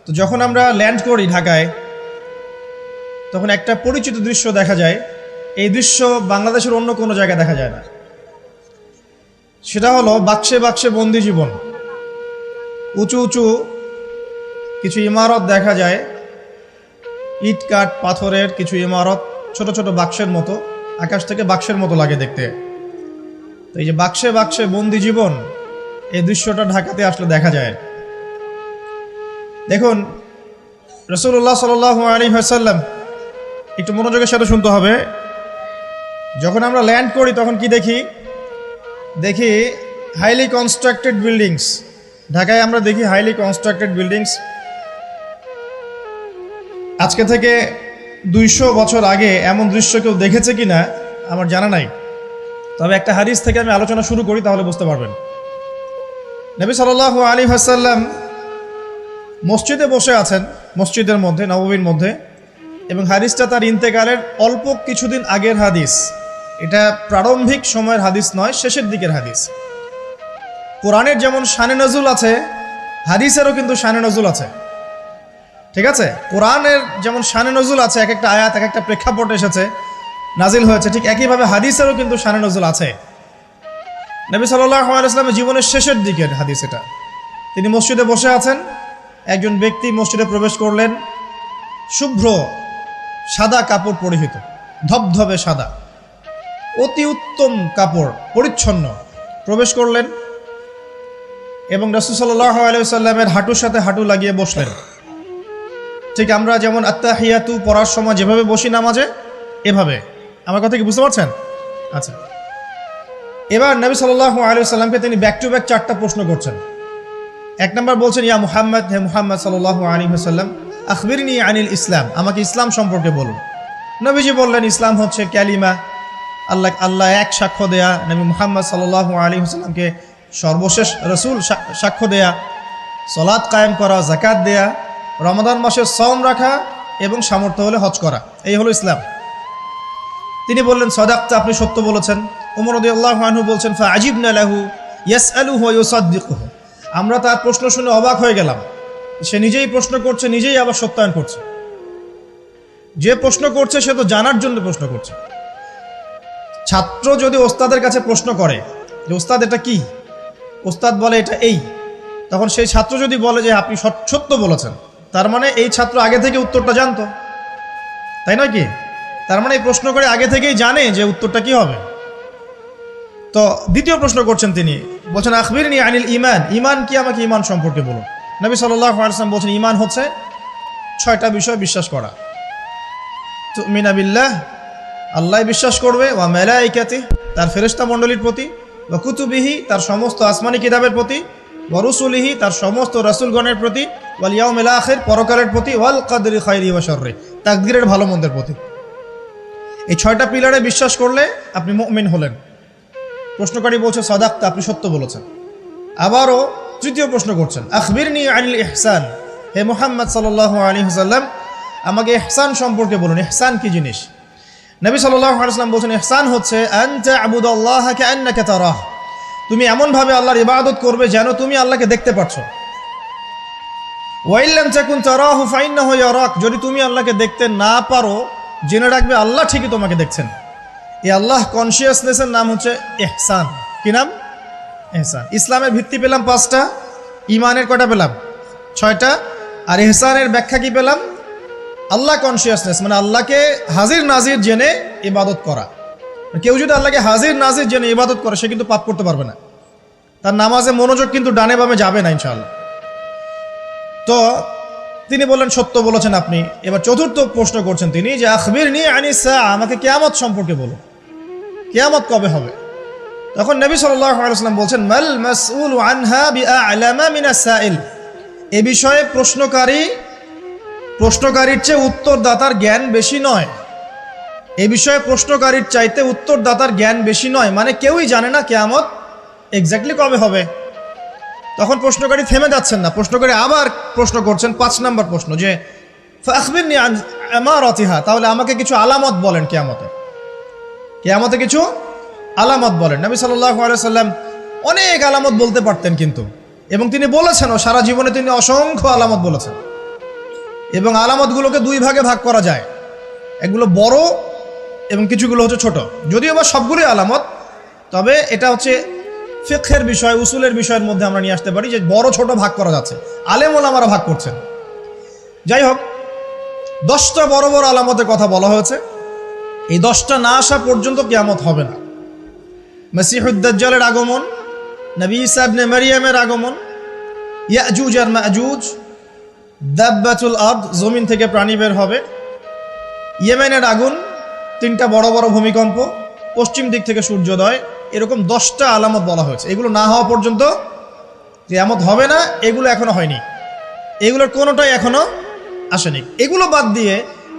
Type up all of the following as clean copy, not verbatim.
তো যখন আমরা ল্যান্ড করি ঢাকায়, তখন একটা পরিচিত দৃশ্য দেখা যায়। এই দৃশ্য বাংলাদেশের অন্য কোনো জায়গায় দেখা যায় না। সেটা হলো বাক্সে বাক্সে বন্দি জীবন। উঁচু উঁচু কিছু ইমারত দেখা যায়, ইট কাঠ পাথরের কিছু ইমারত, ছোট ছোট বাক্সের মতো, আকাশ থেকে বাক্সের মতো লাগে দেখতে। তো এই যে বাক্সে বাক্সে বন্দি জীবন, এই দৃশ্যটা ঢাকাতে আসলে দেখা যায়। দেখুন, রাসূলুল্লাহ সাল্লাল্লাহু আলাইহি ওয়াসাল্লাম, একটু মনোযোগের সাথে শুনতে হবে। যখন আমরা ল্যান্ড করি তখন কি দেখি হাইলি কনস্ট্রাক্টেড বিল্ডিংস। ঢাকায় আমরা দেখি হাইলি কনস্ট্রাক্টেড বিল্ডিংস। আজকে থেকে 200 বছর আগে এমন দৃশ্য কেউ দেখেছে কিনা আমার জানা নাই। তবে একটা হাদিস থেকে আমি আলোচনা শুরু করি, তাহলে বুঝতে পারবেন। নবী সাল্লাল্লাহু আলাইহি ওয়াসাল্লাম মসজিদে বসে আছেন, মসজিদের মধ্যে, নববীর মধ্যে, এবং হাদিসটা তার ইন্তেকালের অল্প কিছুদিন আগের হাদিস। এটা প্রারম্ভিক সময়ের হাদিস নয়, শেষের দিকের হাদিস। কোরআনের যেমন শানে নজুল আছে, হাদিসেরও কিন্তু শানে নজুল আছে। ঠিক আছে? কোরআনের যেমন শানে নজুল আছে, এক একটা আয়াত এক একটা প্রেক্ষাপট এসেছে, নাজিল হয়েছে, ঠিক একইভাবে হাদিসেরও কিন্তু শানে নজুল আছে। নবী সাল্লাল্লাহু আলাইহি ওয়াসাল্লামের জীবনের শেষের দিকের হাদিস এটা। তিনি মসজিদে বসে আছেন, একজন ব্যক্তি মসজিদে প্রবেশ করলেন, শুভ্র সাদা কাপড় পরিহিত, ধবধবে সাদা, অতি উত্তম কাপড়, পরিচ্ছন্ন, প্রবেশ করলেন এবং রাসূল সাল্লাল্লাহু আলাইহি ওয়াসাল্লামের হাঁটুর সাথে হাঁটু লাগিয়ে বসলেন। ঠিক আমরা যেমন আত্তাহিয়াতু পড়ার সময় যেভাবে বসি নামাজে, এভাবে। আমার কথা কি বুঝতে পারছেন? আচ্ছা, এবার নবী সাল্লাল্লাহু আলাইহি ওয়াসাল্লামকে তিনি ব্যাক টু ব্যাক 4টা প্রশ্ন করছেন। 1 নম্বর বলছেন, ইয়া মুহাম্মদ, হে মুহাম্মদ সাল্লাল্লাহু আলাইহি ওয়াসাল্লাম, আখবিরনি আনিল ইসলাম, আমাকে ইসলাম সম্পর্কে বলুন। নবীজি বললেন, ইসলাম হচ্ছে কালিমা, আল্লাহ এক সাক্ষ্য দেয়া, নবী মুহাম্মদ সাল্লাল্লাহু আলাইহি ওয়াসাল্লামকে সর্বশেষ রাসূল সাক্ষ্য দেয়া, সালাত কায়েম করা, যাকাত দেয়া, রমাদান মাসে সওম রাখা এবং সামর্থ্য হলে হজ করা, এই হলো ইসলাম। তিনি বললেন, সাদাকতা, আপনি সত্য বলেছেন। ওমর রাদিয়াল্লাহু আনহু বলছেন, ফাআজিবনা লাহু ইয়াসআলুহু ওয়া ইউসাদ্দিকুহু, আমরা তার প্রশ্ন শুনে অবাক হয়ে গেলাম। সে নিজেই প্রশ্ন করছে, নিজেই আবার সত্যায়ন করছে। যে প্রশ্ন করছে সে তো জানার জন্য প্রশ্ন করছে। ছাত্র যদি ওস্তাদের কাছে প্রশ্ন করে যে ওস্তাদ এটা কি, ওস্তাদ বলে এটা এই, তখন সেই ছাত্র যদি বলে যে আপনি সত্য বলেছেন, তার মানে এই ছাত্র আগে থেকে উত্তরটা জানতো, তাই নয় কি? তার মানে এই প্রশ্ন করে আগে থেকেই জানে যে উত্তরটা কি হবে। তো দ্বিতীয় প্রশ্ন করছেন তিনি, বলছেন, আখবিরনি আনিল ঈমান, ঈমান কি, আমাকে ঈমান সম্পর্কে বলুন। নবী সাল্লাল্লাহু আলাইহি ওয়াসাল্লাম বলছেন, ঈমান হচ্ছে 6টা বিষয় বিশ্বাস করা। তুমিনা বিল্লাহ, আল্লাহ বিশ্বাস করবে, ওয়া মালাইকাতিহি, তার ফেরেশতা মণ্ডলীর প্রতি, ওয়া কুতুবিহি, তার সমস্ত আসমানি কিতাবের প্রতি, ওয়া রুসুলিহি, তার সমস্ত রাসূলগণের প্রতি, ওয়াল ইয়াউমিল আখির, পরকালের প্রতি, ওয়াল কদরি খায়রি ওয়া শাররি, তাকদীরের ভালো মন্দের প্রতি। এই 6টা পিলারে বিশ্বাস করলে আপনি মুমিন হলেন। প্রশ্নকারী বলছে, সাদাকতা, আপনি সত্য বলেছেন। আবারও তৃতীয় প্রশ্ন করছেন, আখবিরনি আনিল ইহসান, হে মুহাম্মদ সাল্লাল্লাহু আলাইহি ওয়াসাল্লাম, আমাকে ইহসান সম্পর্কে বলুন। ইহসান কি জিনিস? নবী সাল্লাল্লাহু আলাইহি ওয়াসাল্লাম বলছেন, ইহসান হচ্ছে আন তা'বুদাল্লাহা কাআন্নাকা তারাহ, তুমি এমনভাবে আল্লাহর ইবাদত করবে যেন তুমি আল্লাহকে দেখতে পাচ্ছ। ওয়া ইল্লাম তাকুন তারাহু ফাইন্নাহু ইয়ারাক, যদি তুমি আল্লাহকে দেখতে না পারো, জেনে রাখবে আল্লাহ ঠিকই তোমাকে দেখছেন। এই আল্লাহ কনসিয়াসনেসের নাম হচ্ছে ইহসান। কি নাম? ইহসান। ইসলামের ভিত্তি পেলাম 5টা, ইমানের কয়টা পেলাম? 6টা। আর ইহসানের ব্যাখ্যা কি পেলাম? আল্লাহ কনসিয়াসনেস, মানে আল্লাহকে হাজির নাজির জেনে ইবাদত করা। কেউ যদি আল্লাহকে হাজির নাজির জেনে ইবাদত করে, সে কিন্তু পাপ করতে পারবে না। তার নামাজে মনোযোগ কিন্তু ডানে বামে যাবে না ইনশাআল্লাহ। তো তিনি বললেন, সত্য বলেছেন আপনি। এবার চতুর্থ প্রশ্ন করছেন তিনি, যে আখবিরনি আনিস সাআ, আমাকে কিয়ামত সম্পর্কে বলুন, কিয়ামত কবে হবে? তখন নবী সাল্লাল্লাহু আলাইহি ওয়াসাল্লাম বলছেন, মাল মাসউলু আনহা বিআ'লামা মিনাস সাইল, এ বিষয়ে প্রশ্নকারীর চেয়ে উত্তরদাতার জ্ঞান বেশি নয়। এ বিষয়ে প্রশ্নকারীর চাইতে উত্তরদাতার জ্ঞান বেশি নয়, মানে কেউই জানে না কিয়ামত এক্স্যাক্টলি কবে হবে। তখন প্রশ্নকারী থেমে যাচ্ছেন না, প্রশ্নকারী আবার প্রশ্ন করছেন, 5 নম্বর প্রশ্ন, যে ফাখবিরনি আন আমারাতিহা, তাহলে আমাকে কিছু আলামত বলেন কিয়ামতে কিছু আলামত বলেন। নবী সাল্লাল্লাহু আলাইহি ওয়াসাল্লাম অনেক আলামত বলতে পারতেন কিন্তু, এবং তিনি বলেছেনও, সারা জীবনে তিনি অসংখ্য আলামত বলেছেন। এবং আলামতগুলোকে দুই ভাগে ভাগ করা যায়, এগুলো বড় এবং কিছুগুলো হচ্ছে ছোট। যদিও বা সবগুলোই আলামত, তবে এটা হচ্ছে ফিকহের বিষয়, উসুলের বিষয়ের মধ্যে আমরা নিয়ে আসতে পারি যে বড় ছোট ভাগ করা যাচ্ছে, আলেম ওলামারা ভাগ করছেন। যাই হোক, 10টা বড় বড় আলামতের কথা বলা হয়েছে। এই 10টা না আসা পর্যন্ত কিয়ামত হবে না। মসিহুদ দাজ্জালের আগমন, নবী ঈসা ইবনে মারইয়ামের আগমন, ইয়াজুজ আর মাজুজ, দাব্বাতুল আরদ, জমিন থেকে প্রাণী বের হবে, ইয়েমেনের আগুন, 3টা বড় বড় ভূমিকম্প, পশ্চিম দিক থেকে সূর্যোদয়, এরকম 10টা আলামত বলা হয়েছে। এগুলো না হওয়া পর্যন্ত কিয়ামত হবে না। এগুলো এখনো হয়নি, এগুলোর কোনোটাই এখনো আসেনি। এগুলো বাদ দিয়ে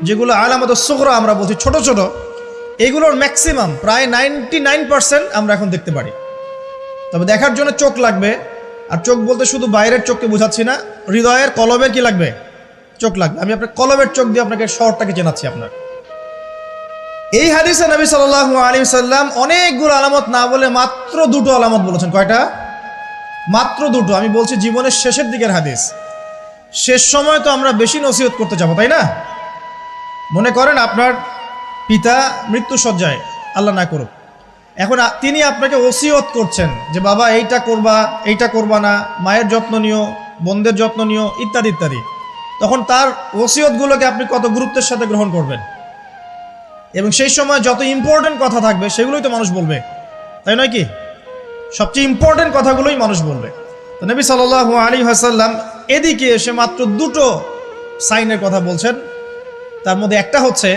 যেগুলো আলামত সুগরা আমরা বলছি, ছোট ছোট, এগুলোর ম্যাক্সিমাম প্রায় 99% আমরা এখন দেখতে পারি। তবে দেখার জন্য চোখ লাগবে। আর চোখ বলতে শুধু বাইরের চোখকে বোঝাচ্ছি না, হৃদয়ের কলবের কি লাগবে? চোখ লাগবে। আমি আপনার কলবের চোখ দিয়ে আপনাকে শহরটাকে চেনাচ্ছি। আপনার এই হাদিসে নবী সাল্লাল্লাহু আলাইহি ওয়াসাল্লাম অনেকগুলো আলামত না বলে মাত্র 2টো আলামত বলেছেন। কয়টা? মাত্র 2টো। আমি বলছি জীবনের শেষের দিকের হাদিস, শেষ সময় তো আমরা বেশি নসিহত করতে যাবো, তাই না? মনে করেন আপনার পিতা মৃত্যুসজ্জায়, আল্লাহ না করুক, এখন তিনি আপনাকে ওসিয়ত করছেন যে বাবা এইটা করবা, এইটা করবা না, মায়ের যত্ন নিও, বোনদের যত্ন নিও, ইত্যাদি ইত্যাদি। তখন তার ওসিয়তগুলোকে আপনি কত গুরুত্বের সাথে গ্রহণ করবেন, এবং সেই সময় যত ইম্পর্টেন্ট কথা থাকবে সেগুলোই তো মানুষ বলবে, তাই নয় কি? সবচেয়ে ইম্পর্টেন্ট কথাগুলোই মানুষ বলবে। তো নবী সাল্লাল্লাহু আলাইহি ওয়াসাল্লাম এদিকে এসে মাত্র 2টো সাইনের কথা বলছেন। তার মধ্যে একটা হচ্ছে,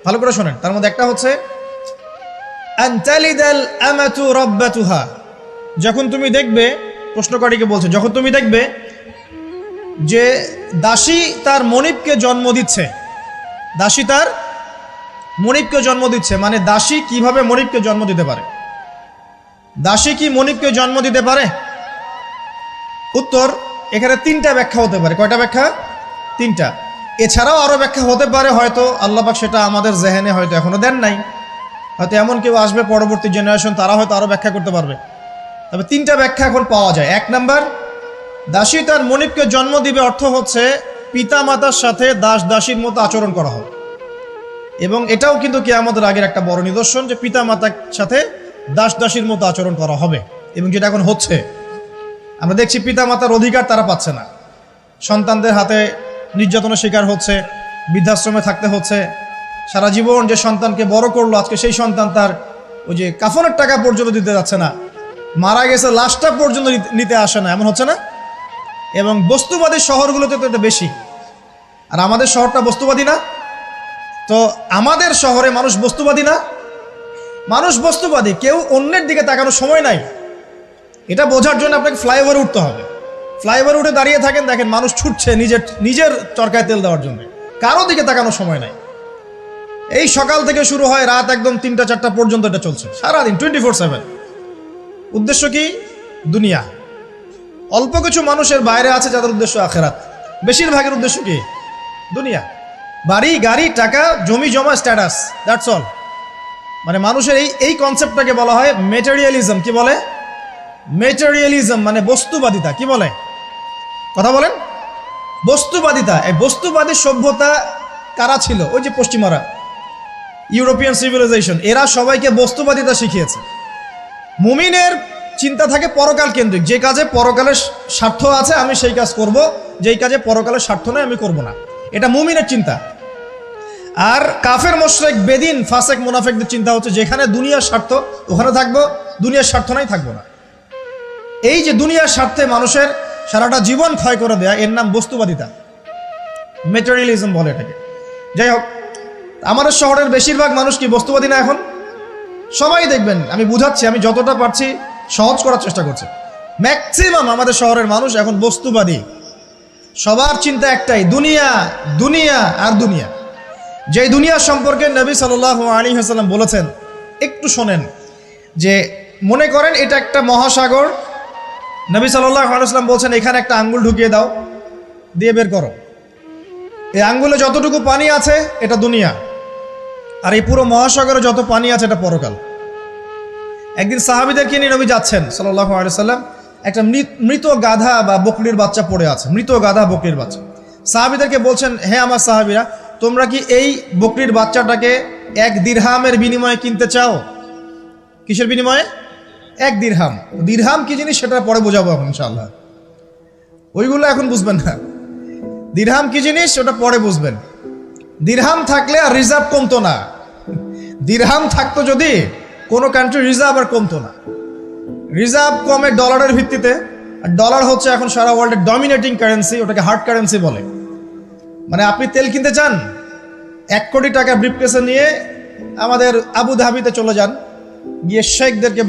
ভালো করে শোনেন, তার মধ্যে একটা হচ্ছে আনতালিদাল আমাতু রাব্বাতুহা। যখন তুমি দেখবে, প্রশ্নকারীকে বলছে, যখন তুমি দেখবে যে দাসী তার মনিবকে জন্ম দিচ্ছে, দাসী তার মনিবকে জন্ম দিচ্ছে, মানে দাসী কিভাবে মনিবকে জন্ম দিতে পারে? দাসী কি মনিবকে জন্ম দিতে পারে? উত্তর, এখানে 3টা ব্যাখ্যা হতে পারে। কয়টা ব্যাখ্যা? 3টা। এছাড়াও আরো ব্যাখ্যা হতে পারে, হয়তো আল্লাহ পাক সেটা আমাদের জেহেনে হয়তো এখনো দেন নাই, হয়তো এমন কেউ আসবে পরবর্তী জেনারেশন, তারা হয়তো আরো ব্যাখ্যা করতে পারবে। তবে 3টা ব্যাখ্যা এখন পাওয়া যায়। 1 নাম্বার, দাসী তার মনিবকে জন্ম দিবে অর্থ হচ্ছে পিতা মাতার সাথে দাস দাসীর মতো আচরণ করা হবে। এবং এটাও কিন্তু কিয়ামতের আগের একটা বড় নিদর্শন যে পিতা মাতার সাথে দাস দাসীর মতো আচরণ করা হবে। এবং যেটা এখন হচ্ছে, আমরা দেখছি পিতা মাতার অধিকার তারা পাচ্ছে না, সন্তানদের হাতে নির্যাতনের শিকার হচ্ছে, বৃদ্ধাশ্রমে থাকতে হচ্ছে। সারা জীবন যে সন্তানকে বড় করলো, আজকে সেই সন্তান তার ওই যে কাফনের টাকা পর্যন্ত দিতে যাচ্ছে না, মারা গেছে লাশটা পর্যন্ত নিতে আসে না, এমন হচ্ছে না? এবং বস্তুবাদী শহরগুলোতে তো এটা বেশি। আর আমাদের শহরটা বস্তুবাদী না? তো আমাদের শহরে মানুষ বস্তুবাদী না? মানুষ বস্তুবাদী, কেউ অন্যের দিকে তাকানোর সময় নাই। এটা বোঝার জন্য আপনাকে ফ্লাইওভারে উঠতে হবে। ফ্লাইওভারে উঠে দাঁড়িয়ে থাকেন, দেখেন মানুষ ছুটছে নিজের চরকায় তেল দেওয়ার জন্য, কারো দিকে তাকানোর সময় নাই। এই সকাল থেকে শুরু হয়, রাত একদম 3টা-4টা পর্যন্ত এটা চলছে, সারাদিন 24/7। উদ্দেশ্য কি? দুনিয়া। অল্প কিছু মানুষের বাইরে আছে যাদের উদ্দেশ্য আখেরাত, বেশিরভাগের উদ্দেশ্য কি? দুনিয়া। বাড়ি, গাড়ি, টাকা, জমি জমা, স্ট্যাটাস, দ্যাটস অল। মানে মানুষের এই কনসেপ্টটাকে বলা হয় মেটেরিয়ালিজম। কি বলে? মেটেরিয়ালিজম মানে বস্তুবাদিতা। কি বলে? কথা বলেন। বস্তুবাদিতা। এই বস্তুবাদী সভ্যতা কারা ছিল? ওই যে পশ্চিমারা, ইউরোপিয়ান সিভিলাইজেশন, এরা সবাইকে বস্তুবাদিতা শিখিয়েছে। মুমিনের চিন্তা থাকে পরকাল কেন্দ্রিক, যে কাজে পরকালের স্বার্থ আছে আমি সেই কাজ করব, যেই কাজে পরকালের স্বার্থ নয় আমি করব না, এটা মুমিনের চিন্তা। আর কাফের মুশরিক বেদিন ফাসেক মুনাফিকদের চিন্তা হচ্ছে যেখানে দুনিয়ার স্বার্থ ওখানে থাকবো, দুনিয়ার স্বার্থ নাই থাকবো না। এই যে দুনিয়ার স্বার্থে মানুষের সারাটা জীবন ক্ষয় করে দেয়া, এর নাম বস্তুবাদিতা, মেটেরিয়ালিজম বলে এটাকে। যাই হোক, আমাদের শহরের বেশিরভাগ মানুষ কি বস্তুবাদী না? এখন সবাই দেখবেন, আমি বুঝাচ্ছি, আমি যতটা পারছি সহজ করার চেষ্টা করছি। ম্যাক্সিমাম আমাদের শহরের মানুষ এখন বস্তুবাদী। সবার চিন্তা একটাই, দুনিয়া, দুনিয়া আর দুনিয়া। যেই দুনিয়া সম্পর্কে নবী সাল্লাল্লাহু আলাইহি ওয়াসাল্লাম বলেছেন, একটু শোনেন, যে মনে করেন এটা একটা মহাসাগর। নবী সাল্লাল্লাহু আলাইহি ওয়াসাল্লাম বলছেন এখানে একটা আঙ্গুল ঢুকিয়ে দাও, দিয়ে বের করো। এই আঙ্গুলে যতটুকু পানি আছে এটা দুনিয়া, আর এই পুরো মহাসাগরে যত পানি আছে এটা পরকাল। একদিন সাহাবীদেরকে নিয়ে নবী যাচ্ছেন সাল্লাল্লাহু আলাইহি ওয়াসাল্লাম, একটা মৃত গাধা বা বকরির বাচ্চা পড়ে আছে, মৃত গাধা বকরির বাচ্চা। সাহাবীদেরকে বলছেন, হে আমার সাহাবীরা, তোমরা কি এই বকরির বাচ্চাটাকে 1 দিরহামের বিনিময়ে কিনতে চাও? কিসের বিনিময়ে? 1 দিরহাম। দিরহাম কি জিনিস সেটা পরে বোঝাবো এখন ইনশাআল্লাহ, ওইগুলো এখন বুঝবেন না। দিরহাম কি জিনিস ওটা পরে বুঝবেন। দিরহাম থাকলে আর রিজার্ভ কমতো না। দিরহাম থাকতো যদি কোনো কান্ট্রি রিজার্ভ আর কমতো না। রিজার্ভ কমে ডলারের ভিত্তিতে, আর ডলার হচ্ছে এখন সারা ওয়ার্ল্ডের ডমিনেটিং কারেন্সি, ওটাকে হার্ড কারেন্সি বলে। মানে আপনি তেল কিনতে চান, 1 কোটি টাকা ব্রিফকেসে নিয়ে আমাদের আবু ধাবিতে চলে যান, গিয়ে শেখদেরকে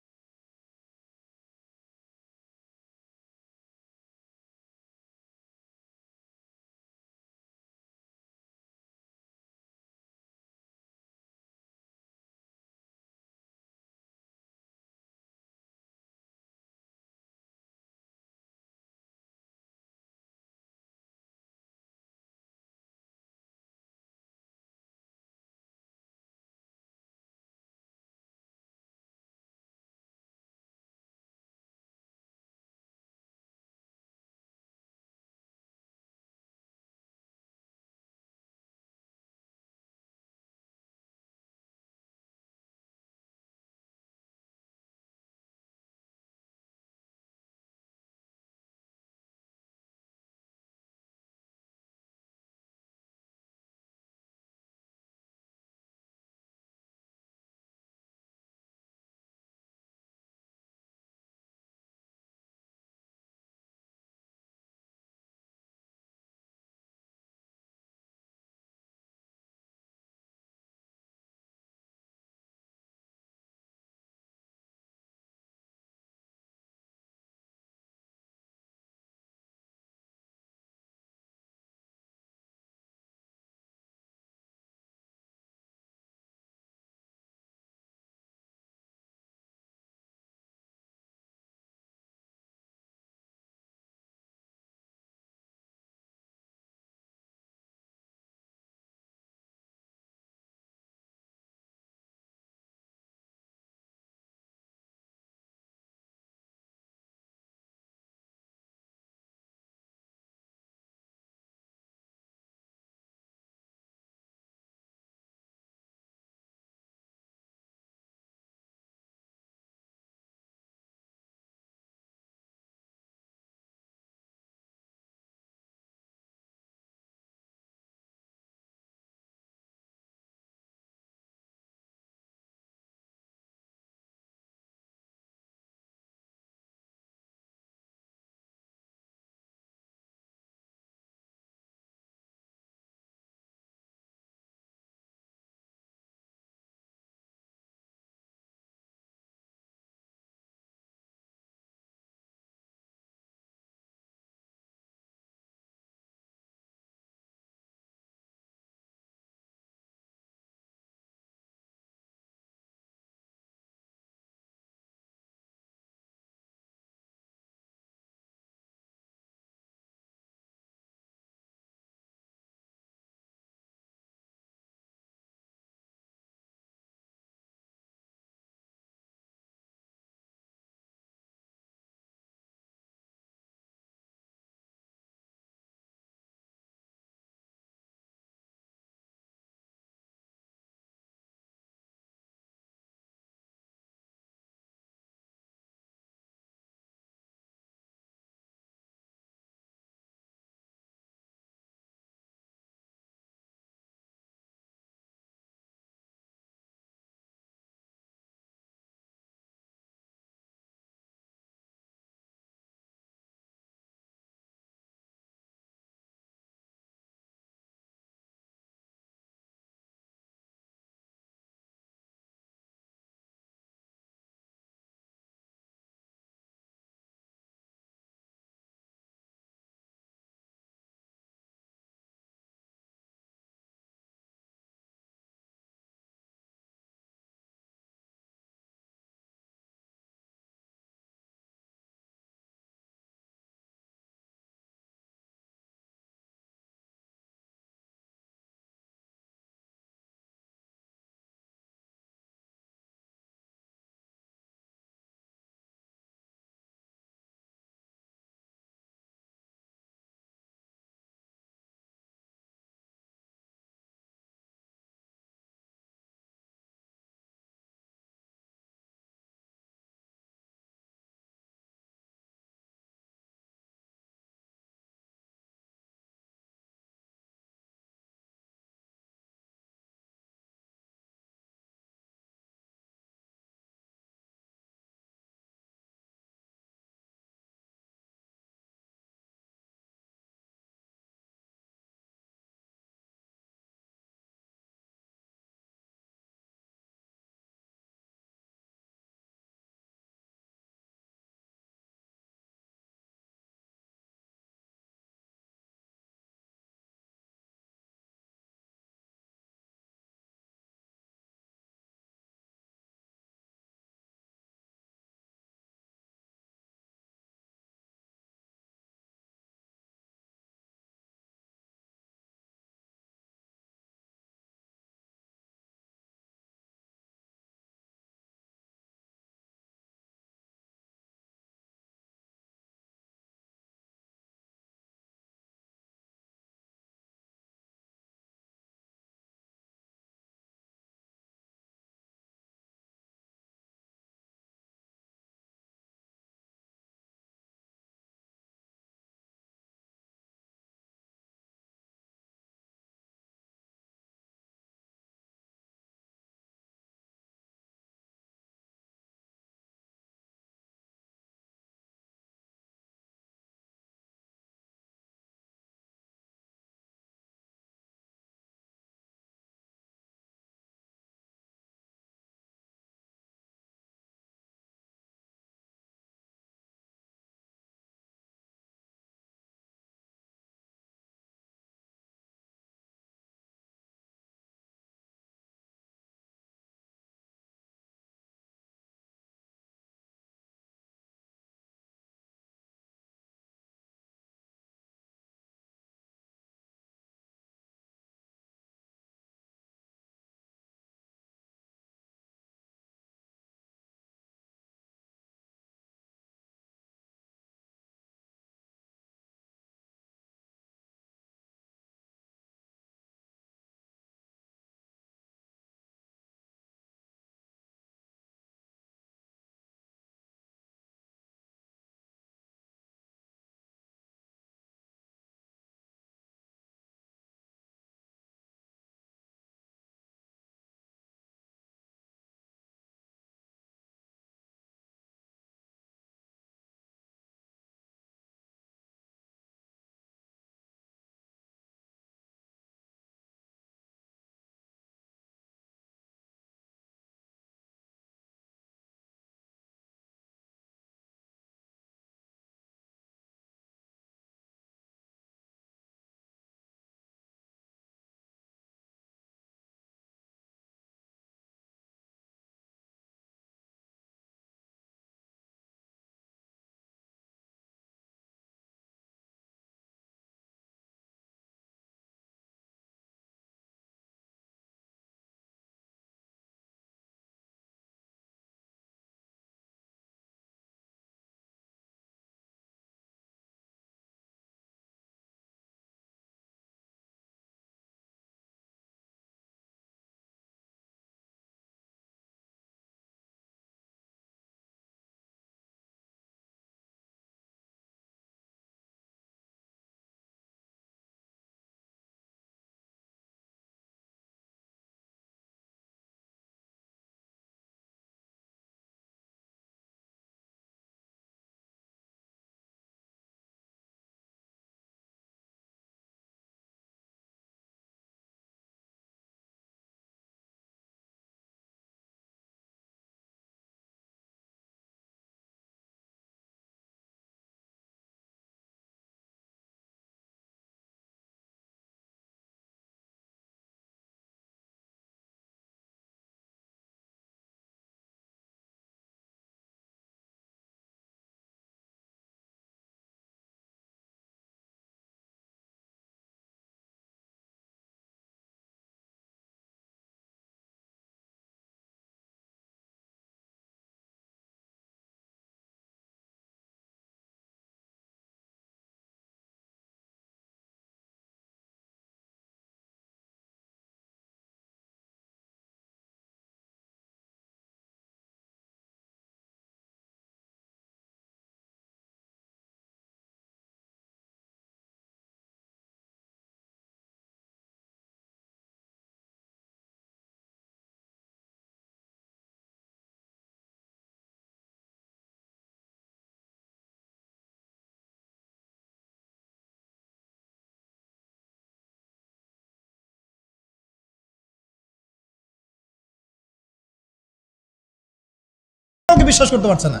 বিশ্বাস করতে পারছে না,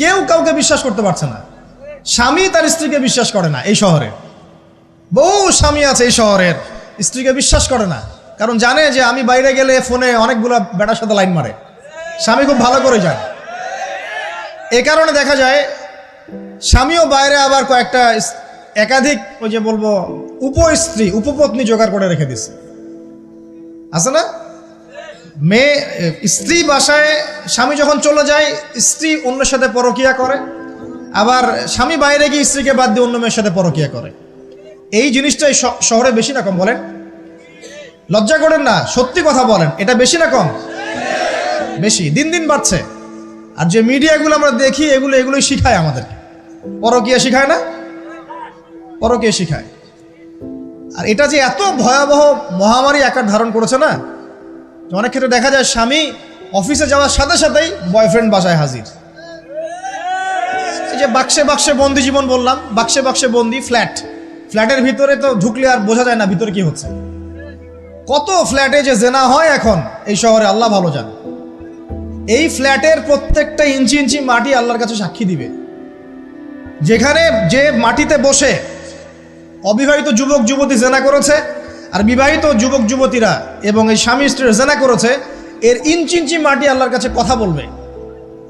কেউ কাউকে বিশ্বাস করতে পারছে না। স্বামী তার স্ত্রীকে বিশ্বাস করে না। এই শহরে বহু স্বামী আছে এই শহরের, স্ত্রীকে বিশ্বাস করে না, কারণ জানে যে আমি বাইরে গেলে ফোনে অনেকগুলো বেটার সাথে লাইন মারে। স্বামী খুব ভালো করে জানে। এ কারণে দেখা যায় স্বামীও বাইরে আবার কয়েকটা একাধিক ওই যে বলবো উপস্ত্রী উপপত্নী জোগাড় করে রেখে দিছে, আছে না? মেয়ে স্ত্রী বাসায়, স্বামী যখন চলে যায় স্ত্রী অন্যের সাথে পরকিয়া করে, আবার স্বামী বাইরে গিয়ে স্ত্রীকে বাদ দিয়ে অন্য মেয়ের সাথে পরকিয়া করে। এই জিনিসটাই শহরে বেশি না কম বলেন? লজ্জা করেন না, সত্যি কথা বলেন, এটা বেশি না কম? বেশি, দিন দিন বাড়ছে। আর যে মিডিয়াগুলো আমরা দেখি এগুলোই শিখায় আমাদেরকে, পরকিয়া শিখায় না? পরকিয়া শিখায়। আর এটা যে এত ভয়াবহ মহামারী আকার ধারণ করেছে না, অনেক ক্ষেত্রে দেখা যায় স্বামী অফিসে যাওয়ার সাথে সাথেই বয়ফ্রেন্ড বাসায় হাজির। এই যে বাক্সে বাক্সে বন্দি জীবন বললাম, বাক্সে বাক্সে বন্দি, ফ্ল্যাটের ভিতরে তো ঢুকলে আর বোঝা যায় না ভিতরে কি হচ্ছে। কত ফ্ল্যাটে যে জেনা হয় এখন এই শহরে আল্লাহ ভালো জানে। এই ফ্ল্যাটের প্রত্যেকটা ইঞ্চি ইঞ্চি মাটি আল্লাহর কাছে সাক্ষী দিবে। যেখানে যে মাটিতে বসে অবিবাহিত যুবক যুবতী জেনা করেছে আর বিবাহিত যুবক যুবতীরা এবং এই স্বামী স্ত্রীর জেনা করেছে, এর ইঞ্চি ইঞ্চি মাটি আল্লাহর কাছে কথা বলবে।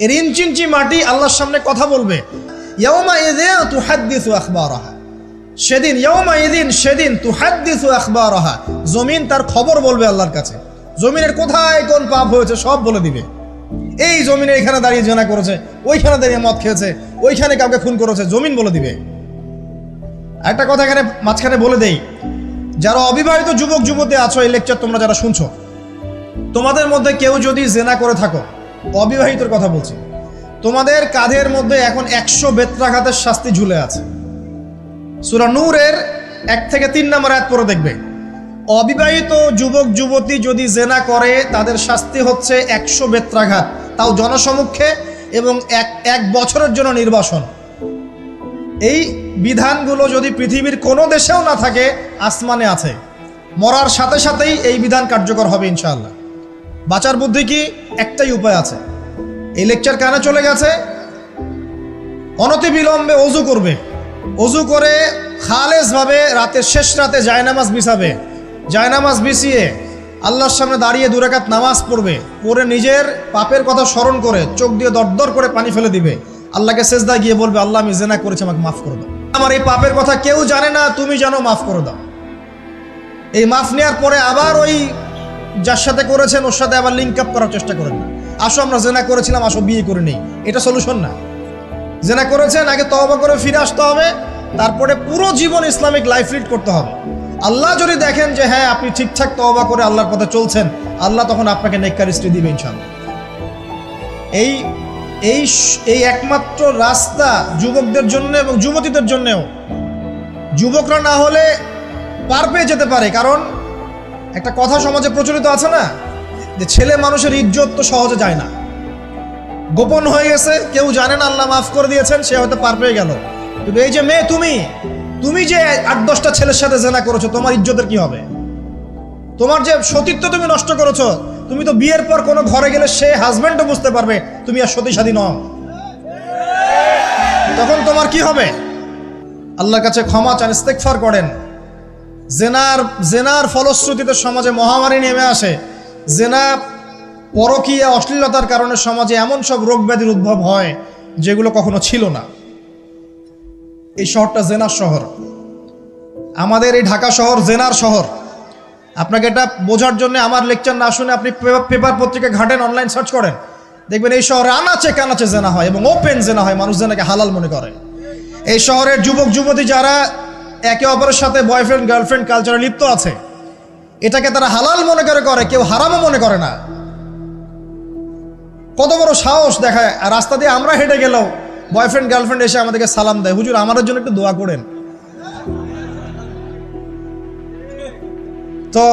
এর ইঞ্চি ইঞ্চি মাটি আল্লাহর সামনে কথা বলবে। ইয়াউমা ইযিন তুহাদ্দিসু আখবারাহা, সেদিন তুহাদ্দিসু আখবারাহা, জমিন তার খবর বলবে আল্লাহর কাছে। জমিনের কোথায় কোন পাপ হয়েছে সব বলে দিবে। এই জমিনে এখানে দাঁড়িয়ে জেনা করেছে, ওইখানে দাঁড়িয়ে মদ খেয়েছে, ওইখানে কাউকে খুন করেছে, জমিন বলে দিবে। একটা কথা এখানে মাঝখানে বলে দেই, যারা অবিবাহিত যুবক যুবতী আছো, এই লেকচার তোমরা যারা শুনছো, তোমাদের মধ্যে কেউ যদি জেনা করে থাকো, অবিবাহিতর কথা বলছি, তোমাদের কাঁধের মধ্যে এখন 100 বেত্রাঘাতের শাস্তি ঝুলে আছে। সূরা নূরের 1 থেকে 3 নম্বর আয়াত পড়ে দেখবে, অবিবাহিত যুবক যুবতী যদি জেনা করে তাদের শাস্তি হচ্ছে 100 বেত্রাঘাত, তাও জনসমক্ষে, এবং এক বছরের জন্য নির্বাসন। এই বিধানগুলো যদি পৃথিবীর কোনো দেশেও না থাকে, আসমানে আছে। মরার সাথে সাথেই এই বিধান কার্যকর হবে ইনশাআল্লাহ। বাঁচার বুদ্ধি কি? একটাই উপায় আছে। এই লেকচার কানে চলে গেছে, অনতিবিলম্বে অজু করবে। অজু করে খালেসভাবে রাতের শেষ রাতে জায়নামাজ বিছাবে। জায়নামাজ বিছিয়ে আল্লাহর সামনে দাঁড়িয়ে 2 রাকাত নামাজ পড়বে। পড়ে নিজের পাপের কথা স্মরণ করে চোখ দিয়ে দরদর করে পানি ফেলে দিবে। আল্লাহকে সেজদায় গিয়ে বলবে, আল্লাহ আমি জেনা করেছি, আমাকে মাফ করে দাও। আমার এই পাপের কথা কেউ জানে না, তুমি জানো, মাফ করে দাও। এই মাফ নেওয়ার পরে আবার ওই যার সাথে করেছেন ওর সাথে আবার লিঙ্ক আপ করার চেষ্টা করেন না। আসো আমরা জেনা করেছিলাম, আসো বিয়ে করে নেই, এটা সলিউশন না। জেনা করেছেন, আগে তওবা করে ফিরে আসতে হবে, তারপরে পুরো জীবন ইসলামিক লাইফ লিড করতে হবে। আল্লাহ যদি দেখেন যে হ্যাঁ আপনি ঠিকঠাক তওবা করে আল্লাহর পথে চলছেন, আল্লাহ তখন আপনাকে নেককার স্ত্রী দিবে ইনশাআল্লাহ। এই এই এই একমাত্র রাস্তা যুবকদের জন্য এবং যুবতীদের জন্যও। যুবকরা না হলে পার পেয়ে যেতে পারে, কারণ একটা কথা সমাজে প্রচলিত আছে না, যে ছেলে মানুষের ইজ্জত তো সহজে যায় না, গোপন হয়ে গেছে, কেউ জানে না, আল্লাহ মাফ করে দিয়েছেন, সে হয়তো পার পেয়ে গেল। কিন্তু এই যে মেয়ে, তুমি যে 8-10টা ছেলের সাথে জেনা করেছো, তোমার ইজ্জতের কি হবে? তোমার যে সতীত্ব তুমি নষ্ট করেছো, তুমি তো বিয়ের পর কোনো ঘরে গেলে সে হাজবেন্ডও বুঝতে পারবে তুমি আর সতী সাথী নও, তখন তোমার কি হবে? আল্লাহর কাছে ক্ষমা চান, ইস্তেগফার করেন। জেনার ফলশ্রুতিতে সমাজে মহামারী নেমে আসে। জেনা, পরকীয়া, অশ্লীলতার কারণে সমাজে এমন সব রোগ ব্যাধির উদ্ভব হয় যেগুলো কখনো ছিল না। এই শহরটা জেনার শহর, আমাদের এই ঢাকা শহর জেনার শহর। আপনাকে এটা বোঝার জন্য আমার লেকচার না শুনে আপনি পেপার পত্রিকা ঘাটেন, অনলাইন সার্চ করেন, দেখবেন এই শহরে আনাচে কানাচে জেনা হয় এবং ওপেন জেনা হয়, মানুষ জেনাকে হালাল মনে করে। এই শহরের যুবক যুবতী যারা একে অপরের সাথে বয়ফ্রেন্ড গার্লফ্রেন্ড কালচারে লিপ্ত আছে, এটাকে তারা হালাল মনে করে, কেউ হারামও মনে করে না। কত বড় সাহস দেখায়। আর রাস্তা দিয়ে আমরা হেঁটে গেলেও বয়ফ্রেন্ড গার্লফ্রেন্ড এসে আমাদেরকে সালাম দেয়, হুজুর আমাদের জন্য একটু দোয়া করেন। তো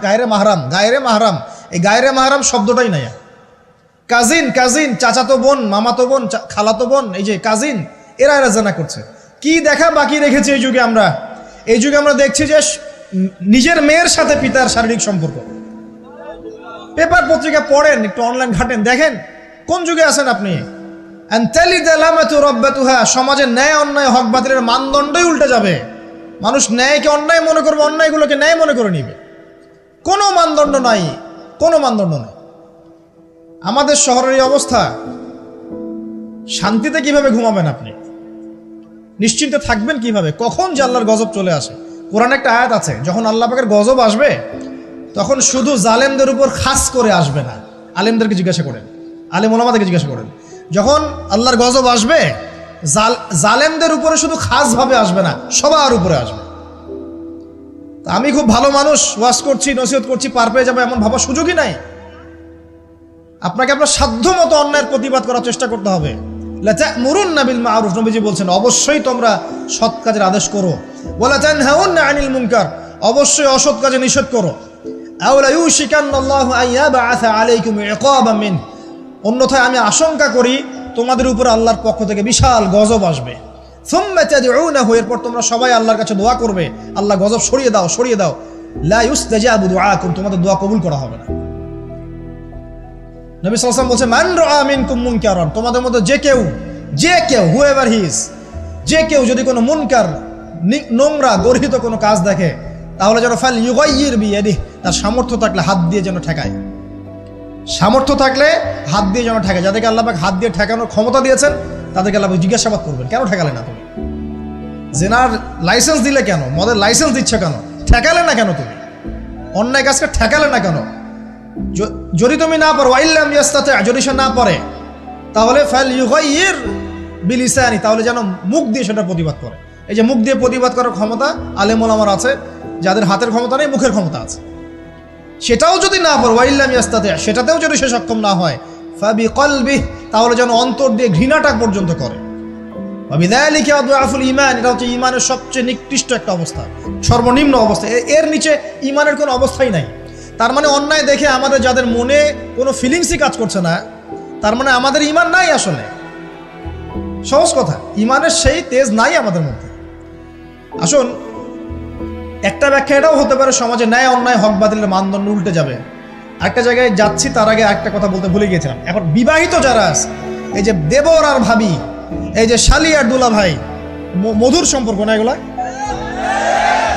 গায়রে মাহরাম, এই গায়রে মাহরাম শব্দটাই নাই। কাজিন, চাচাতো বোন, মামাতো বোন, খালাতো বোন, এই যে কাজিন, এরা জেনা করছে। কি দেখা বাকি রেখেছে এই যুগে আমরা? এই যুগে আমরা দেখছি যে নিজের মেয়ের সাথে পিতার শারীরিক সম্পর্ক। পেপার পত্রিকা পড়েন, একটু অনলাইন ঘাটেন, দেখেন কোন যুগে আছেন আপনি। সমাজে ন্যায় অন্যায় হক বাতিলের মানদণ্ডই উল্টে যাবে। মানুষ ন্যায়কে অন্যায় মনে করবে, অন্যায়গুলোকে ন্যায় মনে করে নিবে। কোনো মানদণ্ড নাই। আমাদের শহরের এই অবস্থা, শান্তিতে কিভাবে ঘুমাবেন আপনি? নিশ্চিন্তে থাকবেন কিভাবে? কখন যে আল্লাহর গজব চলে আসে। কোরআনে একটা আয়াত আছে, যখন আল্লাহ পাকের গজব আসবে তখন শুধু জালেমদের উপর খাস করে আসবে না। আলেমদেরকে জিজ্ঞাসা করেন, আলেম ওলামাদেরকে জিজ্ঞাসা করেন, যখন আল্লাহর গজব আসবে জালেমদের উপরে শুধু খাসভাবে আসবে না, সবার উপরে আসবে। তা আমি খুব ভালো মানুষ, ওয়াজ করছি, নসিহত করছি, পার পেয়ে যাবো এমন ভাবার সুযোগই নাই। আপনাকে আপনার সাধ্য মতো অন্যায়ের প্রতিবাদ করার চেষ্টা করতে হবে। লাতা'মুরুন্না বিল মা'রুফ, নবীজি বলছেন অবশ্যই তোমরা সৎ কাজের আদেশ করো। ওয়ালা তানহাউন্না আনিল মুনকার, অবশ্যই অসৎ কাজে নিষেধ করো। আও লা ইউশিকান্নাল্লাহু আন ইয়াবআসা আলাইকুম ইকাবাম মিন, অন্যথায় আমি আশঙ্কা করি তোমাদের উপর আল্লাহর পক্ষ থেকে বিশাল গজব আসবে। সুম্মা তাদউনাহু, এরপর তোমরা সবাই আল্লাহর কাছে দোয়া করবে, আল্লাহ গজব সরিয়ে দাও। লা ইউস্তাজাবু দুআকুম, তোমাদের দোয়া কবুল করা হবে না। নবী সাল্লাল্লাহু আলাইহি ওয়াসাল্লাম বলেন মান রাআ মিনকুম মুনকারান, তোমাদের মধ্যে যে কেউ হুএভার হি ইজ, যে কেউ যদি কোনো মুনকার, নোংরা গর্হিত কোনো কাজ দেখে, তাহলে যেন ফাল ইউগাইয়ির বিয়াদিহি, তার সামর্থ্য থাকলে হাত দিয়ে যেন ঠেকায়। যাদেরকে আল্লাহ পাক হাত দিয়ে ঠেকানোর ক্ষমতা দিয়েছেন তাদেরকে আল্লাহ পাক জিজ্ঞাসাবাদ করবেন, কেন ঠেকালে না তুমি? জেনার লাইসেন্স দিলে কেন? মদের লাইসেন্স দিচ্ছ কেন? ঠেকালে না কেন? তুমি অন্যায় কাজকে ঠেকালে না কেন? যদি তুমি না পারো, ওয়াইল্লাম ইয়াস্তাতি, যদি সে না পারে, তাহলে ফাল ইউগাইয়ির বিলিসানি, তাহলে যেন মুখ দিয়ে সেটা প্রতিবাদ করে। এই যে মুখ দিয়ে প্রতিবাদ করার ক্ষমতা আলেম ওলামার আছে, যাদের হাতের ক্ষমতা নেই, মুখের ক্ষমতা আছে। সেটাও যদি না পারো, ওয়াইল্লাম ইয়াস্তাতি, সেটাতেও যদি সে সক্ষম না হয়, ফাবিকলবিহি, তাহলে যেন অন্তর দিয়ে ঘৃণাটা পর্যন্ত করে। ওয়াবিযালিকা আদআফুল ঈমান, এটা হচ্ছে ঈমানের সবচেয়ে নিকৃষ্ট একটা অবস্থা, সর্বনিম্ন অবস্থা। এর নিচে ঈমানের কোনো অবস্থাই নাই। তার মানে অন্যায় দেখে আমাদের যাদের মনে কোনো ফিলিংসই কাজ করছে না, তার মানে আমাদের ঈমান নাই। আসলে সহজ কথা, ঈমানের সেই তেজ নাই আমাদের মধ্যে। আসুন, একটা ব্যাখ্যা এটাও হতে পারে সমাজে ন্যায় অন্যায় হক বাতিলের মানদণ্ড উল্টে যাবে। একটা জায়গায় যাচ্ছি, তার আগে একটা কথা বলতে ভুলে গিয়েছিলাম। এখন বিবাহিত যারা আছে, এই যে দেবর আর ভাবি, এই যে শালি আর দুলা ভাই, মধুর সম্পর্ক না এগুলা?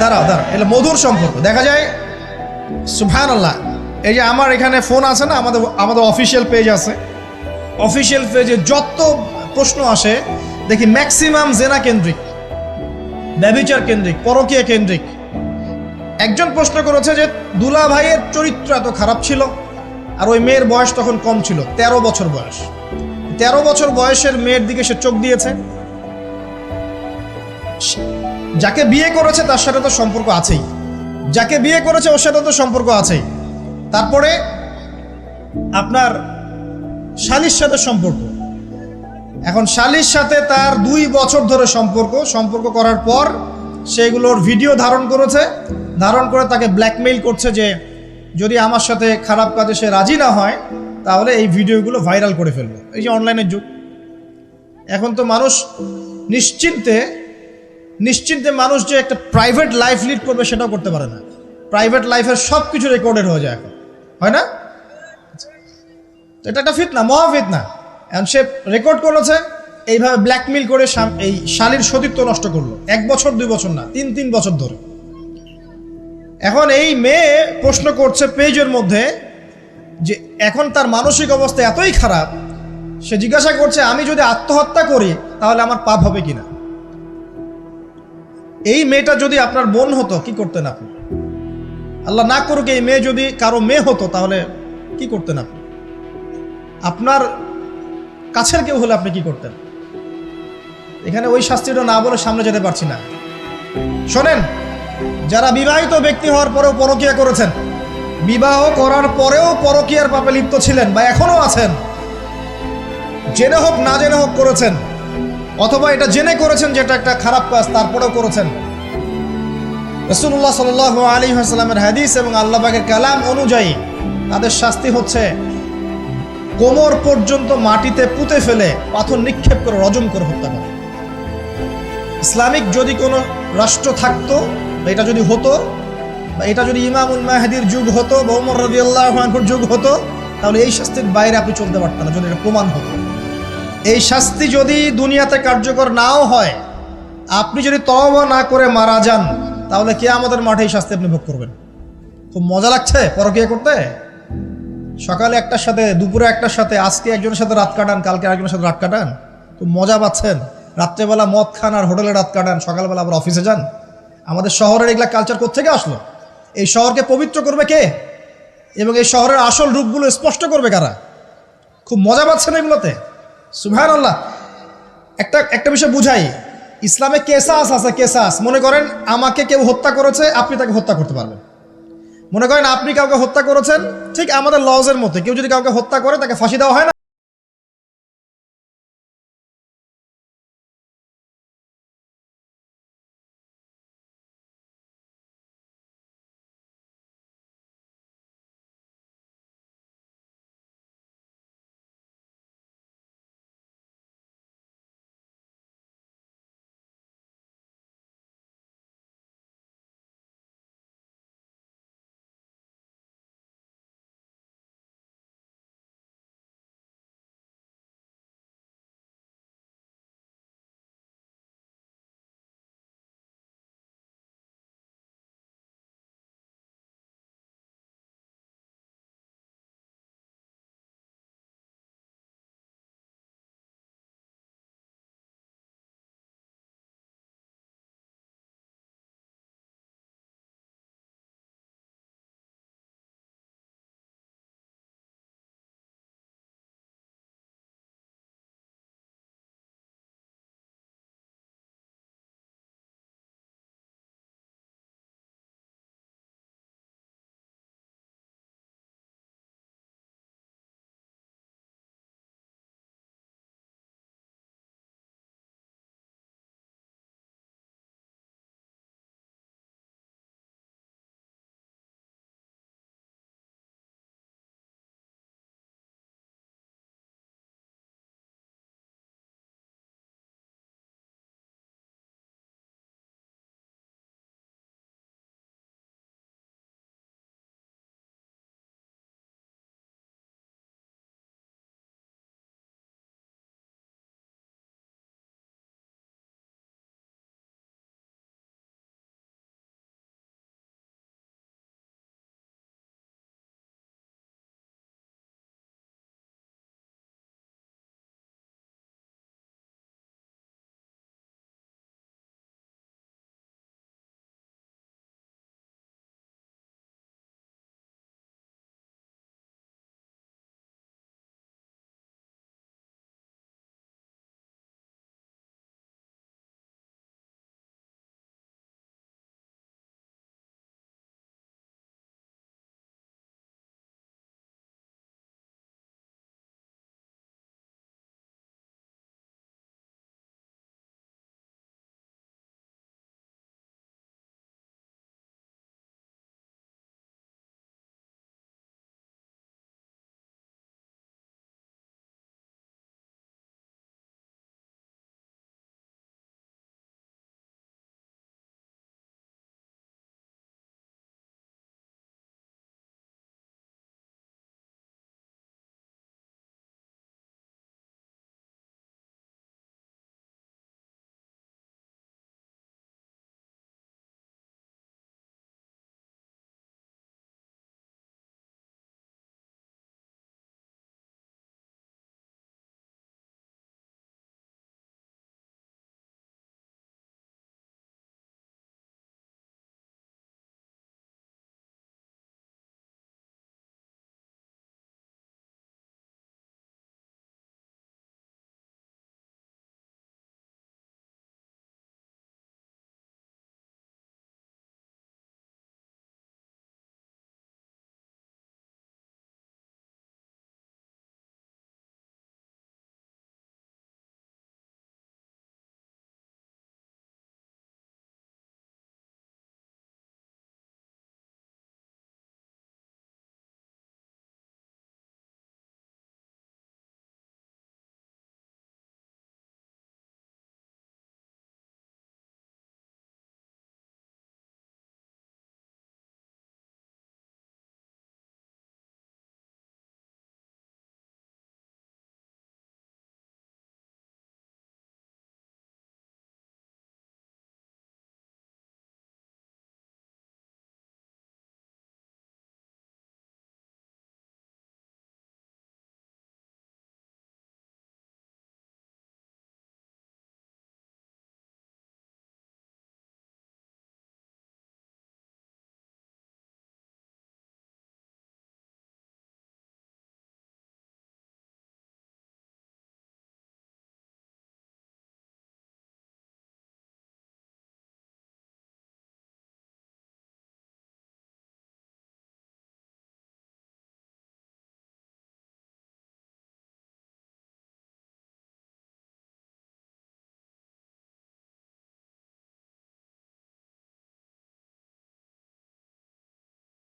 দাঁড়াও, এগুলো মধুর সম্পর্ক। দেখা যায় সুবহানাল্লাহ, এই যে আমার এখানে ফোন আছে না, আমাদের অফিসিয়াল পেজ আছে, অফিসিয়াল পেজে যত প্রশ্ন আসে দেখি ম্যাক্সিমাম জেনা কেন্দ্রিক, ব্যভিচার কেন্দ্রিক, পরকীয়া কেন্দ্রিক। একজন প্রশ্ন করেছে যে দুলা ভাইয়ের চরিত্র এত খারাপ ছিল, আর ওই মেয়ের বয়স তখন কম ছিল, 13 বছর বয়স। 13 বছর বয়সের মেয়ের দিকে সে চোখ দিয়েছে। যাকে বিয়ে করেছে তার সাথে তো সম্পর্ক আছেই, যাকে বিয়ে করেছে ওর সাথে তো সম্পর্ক আছেই। তারপরে আপনার শালির সাথে সম্পর্ক। এখন শালির সাথে তার 2 বছর ধরে সম্পর্ক করার পর সেগুলোর ভিডিও ধারণ করে তাকে ব্ল্যাকমেইল করছে যে যদি আমার সাথে খারাপ কাজে সে রাজি না হয় তাহলে এই ভিডিওগুলো ভাইরাল করে ফেলবে। এই যে অনলাইনের যুগ, এখন তো মানুষ নিশ্চিন্তে মানুষ যে একটা প্রাইভেট লাইফ লিড করবে সেটাও করতে পারে না। প্রাইভেট লাইফের সব কিছু রেকর্ডেড হয়ে যায় এখন, হয় না? এটা একটা ফিতনা, মহা ফিতনা। এখন সে রেকর্ড করেছে, এইভাবে ব্ল্যাকমেইল করে এই শালীর সতীত্ব নষ্ট করলো। 1 বছর 2 বছর না, 3 বছর ধরে। এখন এই মেয়ে প্রশ্ন করছে পেজের মধ্যে যে এখন তার মানসিক অবস্থা এতই খারাপ, সে জিজ্ঞাসা করছে আমি যদি আত্মহত্যা করি তাহলে আমার পাপ হবে কিনা। এই মেয়েটা যদি আপনার বোন হতো কি করতেন আপনি? আল্লাহ না করুক এই মেয়ে যদি কারো মেয়ে হতো তাহলে কি করতেন আপনি? আপনার কাছের কেউ হলে আপনি কি করতেন? এখানে ওই শাস্তিটা না বলে সামনে যেতে পারছি না। শোনেন, যারা বিবাহিত ব্যক্তি হওয়ার পরেও পরকীয়া করেছেন, বিবাহ করার পরেও পরকীয়ার পাপে লিপ্ত ছিলেন বা এখনো আছেন, জেনে হোক না জেনে হোক করেছেন, অথবা এটা জেনে করেছেন যেটা একটা খারাপ কাজ তারপরেও করেছেন, রাসূলুল্লাহ সাল্লাল্লাহু আলাইহি ওয়াসাল্লামের হাদিস এবং আল্লাহ পাকের কালাম অনুযায়ী তাদের শাস্তি হচ্ছে কোমর পর্যন্ত মাটিতে পুঁতে ফেলে পাথর নিক্ষেপ করে রজম করে হত্যা করা। ইসলামিক যদি কোনো রাষ্ট্র থাকতো, বা এটা যদি হতো, বা এটা যদি ইমামুল মাহদির যুগ হতো বা ওমর রাদিয়াল্লাহু আনহুর যুগ হতো, তাহলে এই শাস্তির বাইরে আপনি চলতে পারতেন না, যদি এটা প্রমাণ হতো। এই শাস্তি যদি দুনিয়াতে কার্যকর নাও হয়, আপনি যদি তওবা না করে মারা যান, তাহলে কিয়ামতের মাঠে এই শাস্তি আপনি ভোগ করবেন। খুব মজা লাগছে পরকিয়া করতে? সকালে একটার সাথে, দুপুরে একটার সাথে, আজকে একজনের সাথে রাত কাটান, কালকে আরেকজনের সাথে রাত কাটান, খুব মজা পাচ্ছেন। রাত্রেবেলা মদ খান আর হোটেলে রাত কাটান, সকালবেলা আবার অফিসে যান। আমাদের শহরের এগুলা কালচার কোত্থেকে আসলো? এই শহরকে পবিত্র করবে কে, এবং এই শহরের আসল রূপগুলো স্পষ্ট করবে কারা? খুব মজা পাচ্ছেন এগুলোতে। সুবহানাল্লাহ। একটা বিষয় বুঝাই, ইসলামে কেসাস আছে, কেসাস। মনে করেন আমাকে কেউ হত্যা করেছে, আপনি তাকে হত্যা করতে পারবেন। মনে করেন আপনি কাউকে হত্যা করেছেন, ঠিক আমাদের লজের মধ্যে কেউ যদি কাউকে হত্যা করে তাকে ফাঁসি দেওয়া হয় না?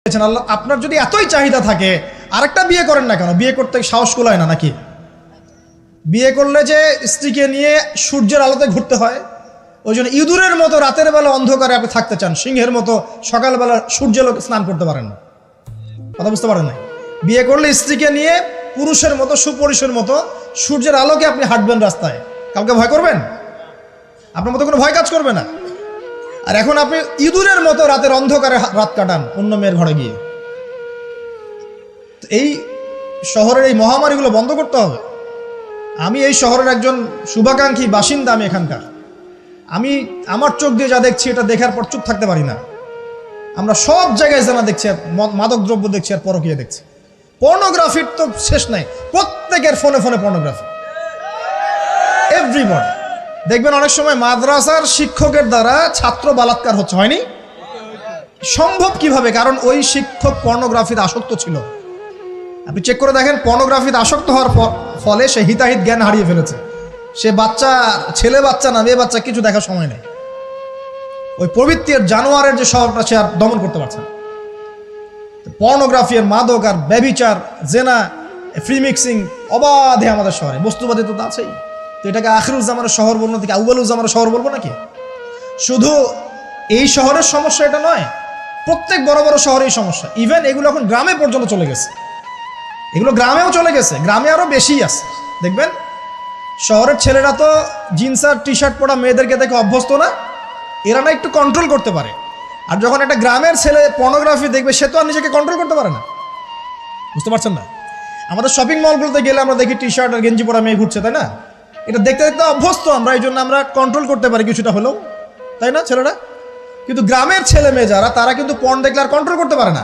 আল্লাহ আপনার যদি এতই চাহিদা থাকে আরেকটা বিয়ে করেন না কেন? বিয়ে করতে সাহস কুলায় না নাকি? বিয়ে করলে যে স্ত্রীকে নিয়ে সূর্যের আলোতে ঘুরতে হয়, ওই জন্য ইঁদুরের মতো রাতের বেলা অন্ধকারে আপনি থাকতে চান, সিংহের মতো সকালবেলা সূর্যের আলোকে স্নান করতে পারেন না। কথা বুঝতে পারেন না? বিয়ে করলে স্ত্রীকে নিয়ে পুরুষের মতো সুপুরুষের মতো সূর্যের আলোকে আপনি হাঁটবেন রাস্তায়, কাউকে ভয় করবেন? আপনার মতো কোনো ভয় কাজ করবে না। আর এখন আপনি ইঁদুরের মতো রাতের অন্ধকারে রাত কাটান অন্য মেয়ের ঘরে গিয়ে। এই শহরের এই মহামারীগুলো বন্ধ করতে হবে। আমি এই শহরের একজন শুভাকাঙ্ক্ষী বাসিন্দা, আমি এখানকার। আমি আমার চোখ দিয়ে যা দেখছি এটা দেখার পর চুপ থাকতে পারি না। আমরা সব জায়গায় জানা দেখছি, আর মাদক দ্রব্য দেখছি, আর পরকীয়া দেখছি। পর্নোগ্রাফির তো শেষ নাই, প্রত্যেকের ফোনে ফোনে পর্নোগ্রাফি, এভরিবডি। দেখবেন অনেক সময় মাদ্রাসার শিক্ষকের দ্বারা ছাত্র বালাৎকার হচ্ছে, হয়নি? সম্ভব কিভাবে? কারণ ওই শিক্ষক পর্নোগ্রাফিতে আসক্ত ছিল। আপনি চেক করে দেখেন, পর্নোগ্রাফিতে আসক্ত হওয়ার ফলে সে হিতাহিত জ্ঞান হারিয়ে ফেলেছে। সে বাচ্চা, ছেলে বাচ্চা না মেয়ে বাচ্চা, কিছু দেখার সময় নেই। ওই প্রবৃত্তির জানোয়ারের যে স্বভাবটা সে আর দমন করতে পারছে না। পর্নোগ্রাফি আর মাদক আর ব্যভিচার, জেনা, ফ্রি মিক্সিং অবাধে আমাদের শহরে। বস্তুবাদী তো আছেই। তো এটাকে আখিরুজ্জামানের শহর বলবো নাকি আউয়ালুজ্জামানের শহর বলবো নাকি? শুধু এই শহরের সমস্যা এটা নয়, প্রত্যেক বড় বড় শহরেই সমস্যা। ইভেন এগুলো এখন গ্রামে পর্যন্ত চলে গেছে। এগুলো গ্রামেও চলে গেছে, গ্রামে আরো বেশি আছে। দেখবেন শহরের ছেলেরা তো জিন্স আর টি শার্ট পরা মেয়েদেরকে দেখে অভ্যস্ত না, এরা না একটু কন্ট্রোল করতে পারে। আর যখন একটা গ্রামের ছেলে পর্নোগ্রাফি দেখবে, সে তো আর নিজেকে কন্ট্রোল করতে পারে না। বুঝতে পারছেন না? আমাদের শপিং মলগুলোতে গেলে আমরা দেখি টি শার্ট আর গেঞ্জি পরা মেয়ে ঘুরছে, তাই না? এটা দেখতে দেখতে অভ্যস্ত আমরা, এই জন্য আমরা কন্ট্রোল করতে পারি কিছুটা হলেও, তাই না ছেলেরা? কিন্তু গ্রামের ছেলে মেয়ে যারা, তারা কিন্তু পর্ন দেখলে আর কন্ট্রোল করতে পারে না।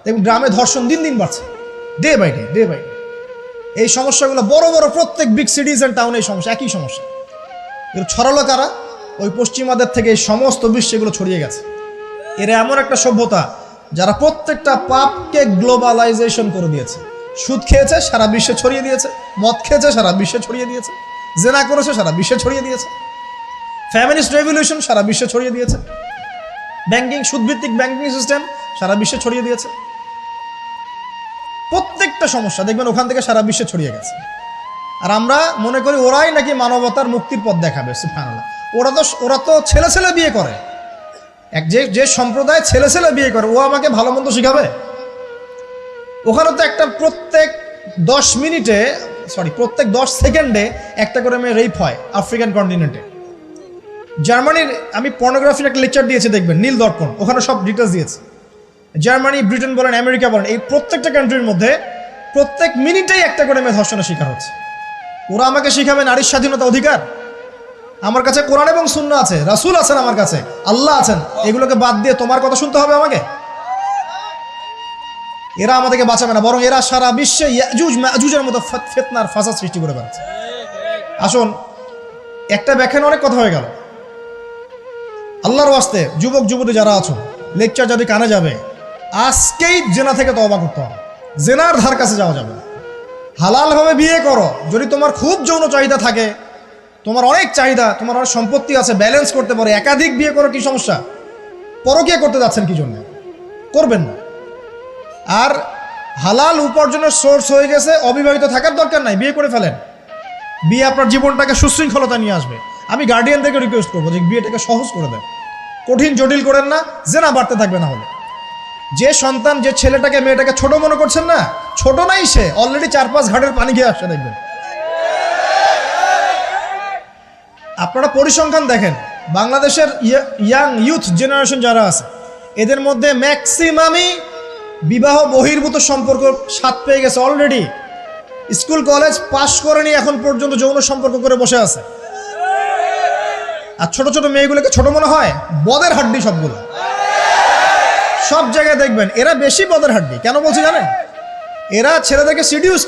এবং গ্রামে ধর্ষণ দিন দিন বাড়ছে, day by day, day by day. এই সমস্যাগুলো বড় বড় প্রত্যেক বিগ সিটিজ অ্যান্ড টাউনে এই সমস্যা, একই সমস্যা। এগুলো ছড়ালো কারা? ওই পশ্চিমাদের থেকে এই সমস্ত বিশ্বে এগুলো ছড়িয়ে গেছে। এরা এমন একটা সভ্যতা যারা প্রত্যেকটা পাপকে গ্লোবালাইজেশন করে দিয়েছে। সুদ খেয়েছে, সারা বিশ্বে ছড়িয়ে দিয়েছে। মদ খেয়েছে, সারা বিশ্বে ছড়িয়ে দিয়েছে। জেনা করেছে, সারা বিশ্বে ছড়িয়ে দিয়েছে। ফ্যামিলিস্ট রেভলিউশন সারা বিশ্বে ছড়িয়ে দিয়েছে। ব্যাংকিং, সুদভিত্তিক ব্যাংকিং সিস্টেম সারা বিশ্বে ছড়িয়ে দিয়েছে। প্রত্যেকটা সমস্যা দেখবেন ওখান থেকে সারা বিশ্বে ছড়িয়ে গেছে। আর আমরা মনে করি ওরাই নাকি মানবতার মুক্তির পথ দেখাবে। সুবহানাল্লাহ। ওরা তো ছেলে ছেলে বিয়ে করে। যে সম্প্রদায় ছেলে ছেলে বিয়ে করে, ও আমাকে ভালো মন্দ শিখাবে? ওখানে তো একটা প্রত্যেক 10 সেকেন্ডে একটা করে মেয়ে রেপ হয় আফ্রিকান কন্টিনেন্টে। জার্মানির, আমি পর্নোগ্রাফির একটা লেকচার দিয়েছি, দেখবেন নীল দর্পণ, ওখানে সব ডিটেলস দিয়েছে। জার্মানি, ব্রিটেন বলেন, আমেরিকা বলেন, এই প্রত্যেকটা কান্ট্রির মধ্যে প্রত্যেক মিনিটেই একটা করে মেয়ে ধর্ষণের শিকার হচ্ছে। ওরা আমাকে শিখাবে নারীর স্বাধীনতা, অধিকার? আমার কাছে কোরআন এবং সুন্নাহ আছে, রাসূল আছেন, আমার কাছে আল্লাহ আছেন। এগুলোকে বাদ দিয়ে তোমার কথা শুনতে হবে আমাকে? এরা আমাদেরকে বাঁচাবে না, বরং এরা সারা বিশ্বে ইয়াজুজ মাজুজের মতো ফিতনার ফাসাদ সৃষ্টি করে বেড়াচ্ছে। আসুন, একটা ব্যাখ্যানে অনেক কথা হয়ে গেল। আল্লাহর ওয়াস্তে যুবক যুবতী যারা আছো, লেকচার যদি কানে যাবে, আজকেই জেনা থেকে তওবা করতে হবে। জেনার ধার কাছে যাওয়া যাবে না। হালালভাবে বিয়ে করো। যদি তোমার খুব যৌন চাহিদা থাকে, তোমার অনেক চাহিদা, তোমার অনেক সম্পত্তি আছে, ব্যালেন্স করতে পারো, একাধিক বিয়ে করো, কি সমস্যা? পরকীয়া করতে যাচ্ছেন কি জন্য? করবেন না। আর হালাল উপার্জনের সোর্স হয়ে গেছে, অবিবাহিত থাকার দরকার নাই, বিয়ে করে ফেলেন। বিয়ে আপনার জীবনটাকে সুশৃঙ্খলতা নিয়ে আসবে। আমি গার্ডিয়ানদেরকে রিকোয়েস্ট করবো যে বিয়েটাকে সহজ করে দেন, কঠিন জটিল করেন না, জেনা বাড়তে থাকবে। না হলে যে সন্তান, যে ছেলেটাকে মেয়েটাকে ছোট মনে করছেন না, ছোট নাই, সে অলরেডি 4-5 ঘাটের পানি খেয়ে আসছে। দেখবেন, আপনারা পরিসংখ্যান দেখেন, বাংলাদেশের ইয়াং ইউথ জেনারেশন যারা আছে, এদের মধ্যে ম্যাক্সিমামই বিবাহ বহির্ভূত সম্পর্ক স্বাদ পেয়ে গেছে অলরেডি। স্কুল কলেজ পাশ করেনি, এখন পর্যন্ত যৌন সম্পর্ক করে বসে আছে। আর ছোট ছোট মেয়েগুলোকে ছোট মনে হয়, বদের হাড্ডি সবগুলো। সব জায়গায় দেখবেন এরা বেশি বদের হাড্ডি। কেন বলছি জানেন? এরা ছেলেদেরকে সিডিউস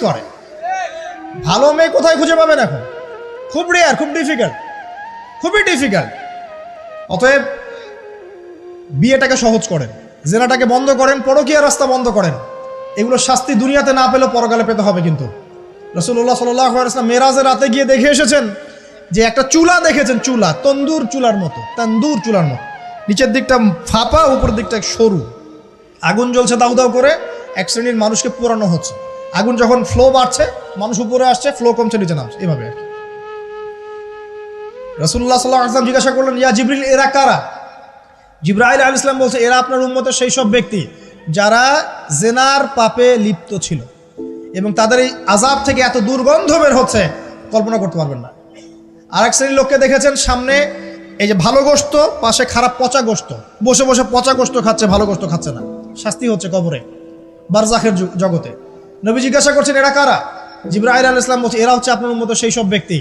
করে। ভালো মেয়ে কোথায় খুঁজে পাবেন এখন? খুব রেয়ার, খুব ডিফিকাল্ট, খুবই ডিফিকাল্ট। অতএব বিয়েটাকে সহজ করেন, জেনাটাকে বন্ধ করেন, পরকীয়ার রাস্তা বন্ধ করেন। এগুলোর শাস্তি দুনিয়াতে না পেলেও পরকালে পেতে হবে। কিন্তু রাসূলুল্লাহ সাল্লাল্লাহু আলাইহি ওয়াসাল্লাম মেরাজের রাতে গিয়ে দেখে এসেছেন যে একটা চুলা দেখেছেন, চুলা তন্দুর চুলার মতো, নিচের দিকটা ফাঁপা, উপরের দিকটা সরু। আগুন জ্বলছে দাউ দাউ করে, এক শ্রেণীর মানুষকে পোড়ানো হচ্ছে। আগুন যখন ফ্লো বাড়ছে, মানুষ উপরে আসছে, ফ্লো কমছে, নিচে নামছে, এভাবে আর কি। রাসূলুল্লাহ সাল্লাল্লাহু আলাইহি ওয়াসাল্লাম জিজ্ঞাসা করলেন, ইয়া জিবরিল, এরা কারা? জিবরাইল আলাইহিস সালাম বলছে, এরা আপনার উম্মতের সেই সব ব্যক্তি যারা জেনার পাপে লিপ্ত ছিল, এবং তাদের এই আযাব থেকে এত দুর্গন্ধ বের হচ্ছে কল্পনা করতে পারবেন না। আর এক শ্রেণীর লোককে দেখেছেন, সামনে এই যে ভালো গোশত, পাশে খারাপ পচা গোশত, বসে বসে পচা গোশত খাচ্ছে, ভালো গোশত খাচ্ছে না। শাস্তি হচ্ছে কবরে, বারজাখের জগতে। নবী জিজ্ঞাসা করছেন, এরা কারা? জিবরাইল আলাইহিস সালাম বলছে, এরা হচ্ছে আপনার উম্মতের সেই সব ব্যক্তি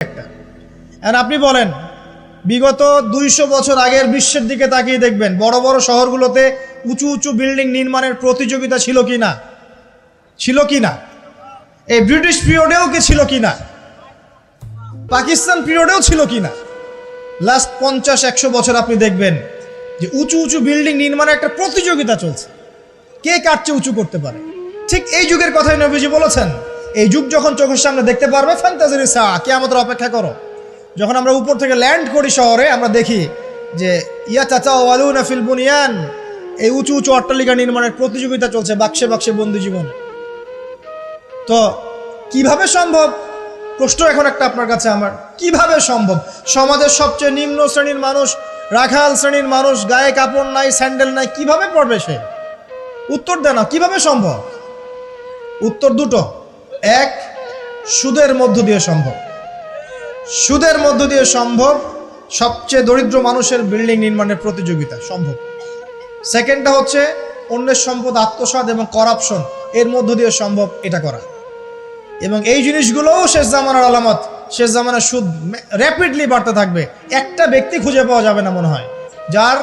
একটা। আর আপনি বলেন বিগত 200 বছর আগের বিশ্বের দিকে তাকিয়ে দেখবেন বড় বড় শহরগুলোতে উঁচু উঁচু বিল্ডিং নির্মাণের প্রতিযোগিতা ছিল কি না? ছিল কি না? এই ব্রিটিশ পিরিয়ডেও কি ছিল কি না? পাকিস্তান পিরিয়ডেও ছিল কি না? লাস্ট 50-100 বছর আপনি দেখবেন যে উঁচু উঁচু বিল্ডিং নির্মাণের একটা প্রতিযোগিতা চলছে, কে কার চেয়ে উঁচু করতে পারে। ঠিক এই যুগের কথাই নবীজি বলেছেন, এই যুগ যখন চোখের সামনে দেখতে পারবে ফ্যান্টাজির সা কিয়ামতের অপেক্ষা করো। যখন আমরা উপর থেকে ল্যান্ড করি শহরে, আমরা দেখি যে ইয়া চাচা ওয়ালুনা ফিল বুনিয়ান, এই উঁচু উঁচু অট্টালিকা নির্মাণের প্রতিযোগিতা চলছে, বাক্সে বাক্সে বন্দি জীবন। তো কিভাবে সম্ভব? প্রশ্ন এখন একটা আপনার কাছে আমার, কিভাবে সম্ভব? সমাজের সবচেয়ে নিম্ন শ্রেণীর মানুষ, রাখাল শ্রেণীর মানুষ, গায়ে কাপড় নাই, স্যান্ডেল নাই, কিভাবে পড়বে সে? উত্তর দেন না, কিভাবে সম্ভব? উত্তর দুটো। এক, সুদের মধ্য দিয়ে সম্ভব। সুদের মধ্য দিয়ে সম্ভব সবচেয়ে দরিদ্র মানুষের বিল্ডিং নির্মাণের প্রতিযোগিতা সম্ভব। সেকেন্ডটা হচ্ছে অন্যের সম্পদ আত্মসাৎ এবং করাপশন, এর মধ্য দিয়ে সম্ভব এটা করা। এবং এই জিনিসগুলোও শেষ জামানার আলামত। শেষ জামানার সুদ র্যাপিডলি বাড়তে থাকবে। একটা ব্যক্তি খুঁজে পাওয়া যাবে না মনে হয় যার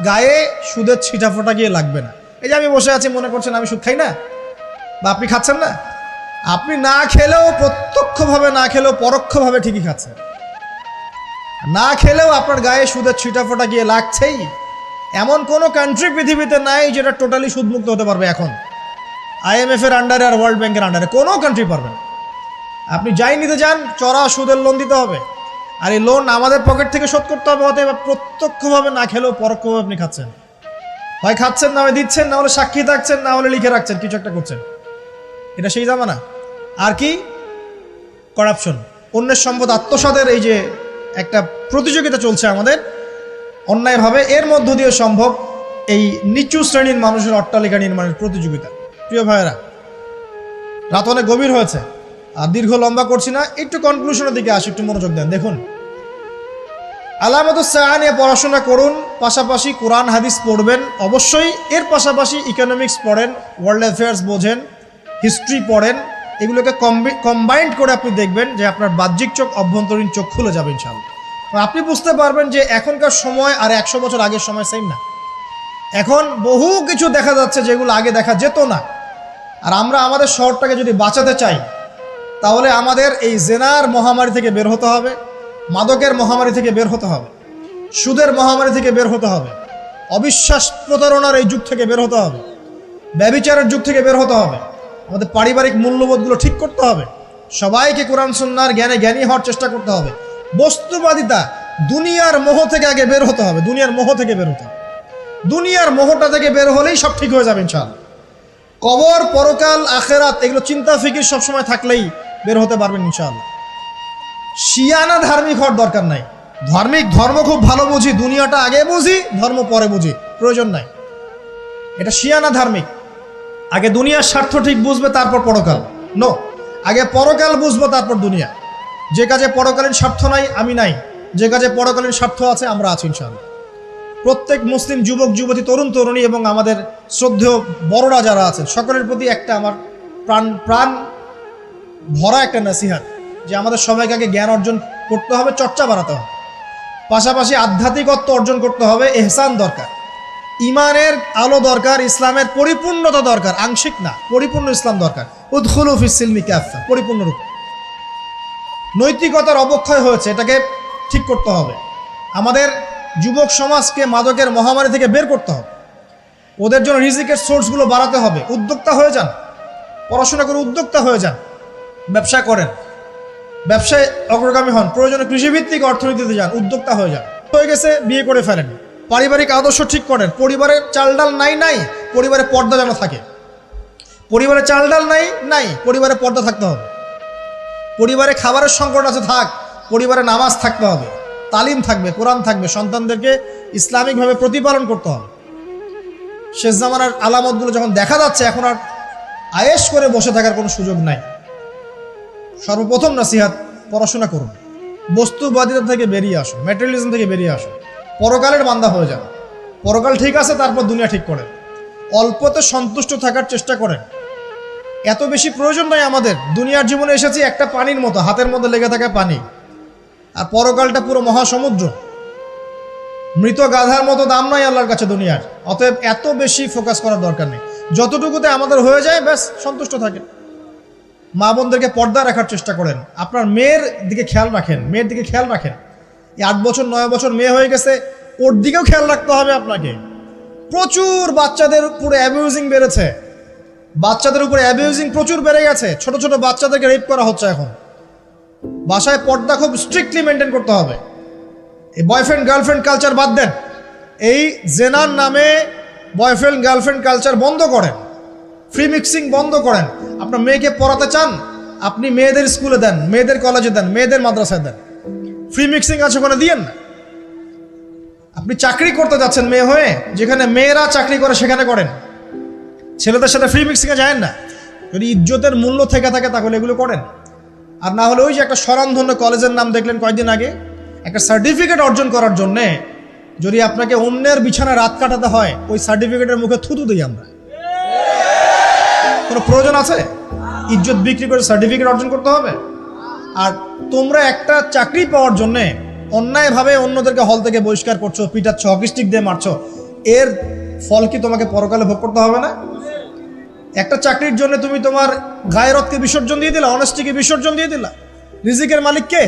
গায়ে সুদের ছিটাফোঁটা গিয়ে লাগবে না। এই যে আমি বসে আছি, মনে করছেন আমি সুদ খাই না, বা আপনি খাচ্ছেন না? আপনি না খেলেও, প্রত্যক্ষভাবে না খেলেও পরোক্ষভাবে ঠিকই খাচ্ছেন। না খেলেও আপনার গায়ে সুদের ছিটাফোঁটা গিয়ে লাগছেই। এমন কোনো কান্ট্রি পৃথিবীতে নাই যেটা টোটালি সুদমুক্ত হতে পারবে এখন। IMF এর আন্ডারে আর ওয়ার্ল্ড ব্যাংকের আন্ডারে কোনো কান্ট্রি পারবে না। আপনি যাই নিতে যান, চড়া সুদের লোন দিতে হবে, আর এই লোন আমাদের পকেট থেকে শোধ করতে হবে। অতএব প্রত্যক্ষভাবে না খেলেও পরোক্ষভাবে আপনি খাচ্ছেন। হয় খাচ্ছেন, না হয় দিচ্ছেন, না হলে সাক্ষী থাকছেন, না হলে লিখে রাখছেন, কিছু একটা করছেন। এটা সেই জামানা। আর কি? করাপশন, অন্যের সম্পদ আত্মসাতের এই যে একটা প্রতিযোগিতা চলছে আমাদের অন্যায়ভাবে, এর মধ্য দিয়ে সম্ভব এই নিচু শ্রেণীর মানুষের অট্টালিকা নির্মাণের প্রতিযোগিতা। প্রিয় ভাইয়েরা, রাত অনেক গভীর হয়েছে, আর দীর্ঘ লম্বা করছি না, একটু কনক্লুশনের দিকে আসি, একটু মনোযোগ দেন। দেখুন, আলামাতুস সাআ নিয়ে পড়াশোনা করুন, পাশাপাশি কোরআন হাদিস পড়বেন অবশ্যই, এর পাশাপাশি ইকোনমিক্স পড়েন, ওয়ার্ল্ড অ্যাফেয়ার্স বোঝেন, হিস্ট্রি পড়েন। এগুলোকে কম্বাইন্ড করে আপনি দেখবেন যে আপনার বাহ্যিক চোখ, অভ্যন্তরীণ চোখ খুলে যাবে ইনশাআল্লাহ। আপনি বুঝতে পারবেন যে এখনকার সময় আর 100 বছর আগের সময় সেম না। এখন বহু কিছু দেখা যাচ্ছে যেগুলো আগে দেখা যেত না। আর আমরা আমাদের শহরটাকে যদি বাঁচাতে চাই, তাহলে আমাদের এই জেনার মহামারী থেকে বের হতে হবে, মাদকের মহামারী থেকে বের হতে হবে, সুদের মহামারী থেকে বের হতে হবে, অবিশ্বাস প্রতারণার এই যুগ থেকে বের হতে হবে, ব্যভিচারের যুগ থেকে বের হতে হবে। আমাদের পারিবারিক মূল্যবোধগুলো ঠিক করতে হবে, সবাইকে কোরআন সুন্নাহর জ্ঞানে জ্ঞানী হওয়ার চেষ্টা করতে হবে। বস্তুবাদিতা, দুনিয়ার মোহ থেকে আগে বের হতে হবে, দুনিয়ার মোহ থেকে বের হতে হবে। দুনিয়ার মোহটা থেকে বের হলেই সব ঠিক হয়ে যাবে ইনশাআল্লাহ। কবর, পরকাল, আখেরাত, এগুলো চিন্তা ফিকির সবসময় থাকলেই বের হতে পারবেন ইনশাআল্লাহ। শিয়ানা ধার্মিক হওয়ার দরকার নাই। ধর্ম খুব ভালো বুঝি, দুনিয়াটা আগে বুঝি, ধর্ম পরে বুঝি, প্রয়োজন নাই। এটা শিয়ানা ধার্মিক। আগে দুনিয়ার স্বার্থ ঠিক বুঝবে, তারপর পরকাল। নো, আগে পরকাল বুঝবো, তারপর দুনিয়া। যে কাজে পরকালীন স্বার্থ নাই আমি নাই, যে কাজে পরকালীন স্বার্থ আছে আমরা আছি ইনশাআল্লাহ। প্রত্যেক মুসলিম যুবক যুবতী, তরুণ তরুণী এবং আমাদের শ্রদ্ধেয় বড়রা যারা আছেন, সকলের প্রতি একটা আমার প্রাণ ভরা একটা নসিহত, যে আমাদের সবাইকে আগে জ্ঞান অর্জন করতে হবে, চর্চা বাড়াতে হবে, পাশাপাশি আধ্যাত্মিকত্ব অর্জন করতে হবে, এহসান দরকার, ইমানের আলো দরকার, ইসলামের পরিপূর্ণতা দরকার, আংশিক না, পরিপূর্ণ ইসলাম দরকার। উদখুলু ফিস সিলমি কাফা, পরিপূর্ণরূপ। নৈতিকতার অবক্ষয় হয়েছে, এটাকে ঠিক করতে হবে। আমাদের যুবক সমাজকে মাদকের মহামারী থেকে বের করতে হবে, ওদের জন্য রিজিকের সোর্সগুলো বাড়াতে হবে। উদ্যোক্তা হয়ে যান, পড়াশোনা করে উদ্যোক্তা হয়ে যান, ব্যবসা করেন, ব্যবসায় অগ্রগামী হন, প্রয়োজনে কৃষিভিত্তিক অর্থনীতিতে যান, উদ্যোক্তা হয়ে যান। হয়ে গেছে, বিয়ে করে ফেলেন, পারিবারিক আদর্শ ঠিক করেন। পরিবারের চাল ডাল নাই, পরিবারে পর্দা যেন থাকে। পরিবারে চাল ডাল নাই, পরিবারে পর্দা থাকতে হবে। পরিবারে খাবারের সংকট আছে, থাক, পরিবারে নামাজ থাকতে হবে, তালিম থাকবে, কোরআন থাকবে, সন্তানদেরকে ইসলামিকভাবে প্রতিপালন করতে হবে। শেষ জামানার আলামতগুলো যখন দেখা যাচ্ছে, এখন আর আয়েশ করে বসে থাকার কোনো সুযোগ নাই। সর্বপ্রথম নসিহত, পড়াশোনা করুন, বস্তুবাদিতা থেকে বেরিয়ে আসুন, ম্যাটেরিয়ালিজম থেকে বেরিয়ে আসুন, পরকালের বান্দা হয়ে যান। পরকাল ঠিক আছে, তারপর দুনিয়া ঠিক করেন। অল্পতে সন্তুষ্ট থাকার চেষ্টা করেন। এত বেশি প্রয়োজন নয় আমাদের। দুনিয়ার জীবনে এসেছি একটা পানির মতো, হাতের মধ্যে লেগে থাকা পানি। আর পরকালটা পুরো মহাসমুদ্র। মৃত গাধার মতো দাম নয় আল্লাহর কাছে দুনিয়ার। অতএব এত বেশি ফোকাস করার দরকার নেই, যতটুকুতে আমাদের হয়ে যায় ব্যাস সন্তুষ্ট থাকেন। মা বোনদেরকে পর্দা রাখার চেষ্টা করেন, আপনার মেয়ের দিকে খেয়াল রাখেন, মেয়ের দিকে খেয়াল রাখেন। এই 8 বছর 9 বছর মেয়ে হয়ে গেছে, ওর দিকেও খেয়াল রাখতে হবে আপনাকে। প্রচুর বাচ্চাদের উপরে অ্যাবিউজিং বেড়েছে, বাচ্চাদের উপরে অ্যাবিউজিং প্রচুর বেড়ে গেছে। ছোট ছোট বাচ্চাদেরকে রেপ করা হচ্ছে এখন। বাসায় পর্দা খুব স্ট্রিক্টলি মেনটেন করতে হবে। এই বয়ফ্রেন্ড গার্লফ্রেন্ড কালচার বাদ দেন, এই জেনার নামে বয়ফ্রেন্ড গার্লফ্রেন্ড কালচার বন্ধ করেন, ফ্রি মিক্সিং বন্ধ করেন। আপনার মেয়েকে পড়াতে চান, আপনি মেয়েদের স্কুলে দেন, মেয়েদের কলেজে দেন, মেয়েদের মাদ্রাসায় দেন। ফ্রি মিক্সিং আছে ওখানে দিয়েন না। আপনি চাকরি করতে যাচ্ছেন মেয়ে হয়ে, যেখানে মেয়েরা চাকরি করে সেখানে করেন। ছেলেদের সাথে ফ্রি মিক্সিংয়ে যায় না। যদি ইজ্জতের মূল্য থেকে থাকে তাহলে এগুলো করেন। আর না হলে ওই যে একটা স্বনামধন্য কলেজের নাম দেখলেন কয়েকদিন আগে, একটা সার্টিফিকেট অর্জন করার জন্যে যদি আপনাকে অন্যের বিছানায় রাত কাটাতে হয়, ওই সার্টিফিকেটের মুখে থুতু দিই আমরা। কোনো প্রয়োজন আছে? ইজ্জত বিক্রি করে সার্টিফিকেট অর্জন করতে হবে? আর তোমরা একটা চাকরি পাওয়ার জন্যে অন্যায়ভাবে অন্যদেরকে হল থেকে বহিষ্কার করছো, পিটাচ্ছ, হকি স্টিক দিয়ে মারছো, এর ফল কি তোমাকে পরকালে ভোগ করতে হবে না? একটা চাকরির জন্য তুমি তোমার গায়রতকে বিসর্জন দিয়ে দিলা, অনেস্টিকে বিসর্জন দিয়ে দিলা। রিজিকের মালিক কে?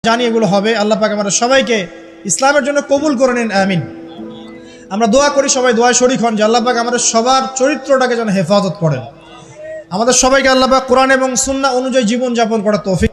জানি এগুলো হবে। আল্লাহ পাক আমাদের সবাইকে ইসলামের জন্য কবুল করে নিন, আমিন। আমরা দোয়া করি, সবাই দোয়ায় শরীক হন যে আল্লাহ পাক আমাদের সবার চরিত্রটাকে যেন হেফাজত করেন। আমাদের সবাইকে আল্লাহ পাক কোরআন এবং সুন্নাহ অনুযায়ী জীবন যাপন করার তৌফিক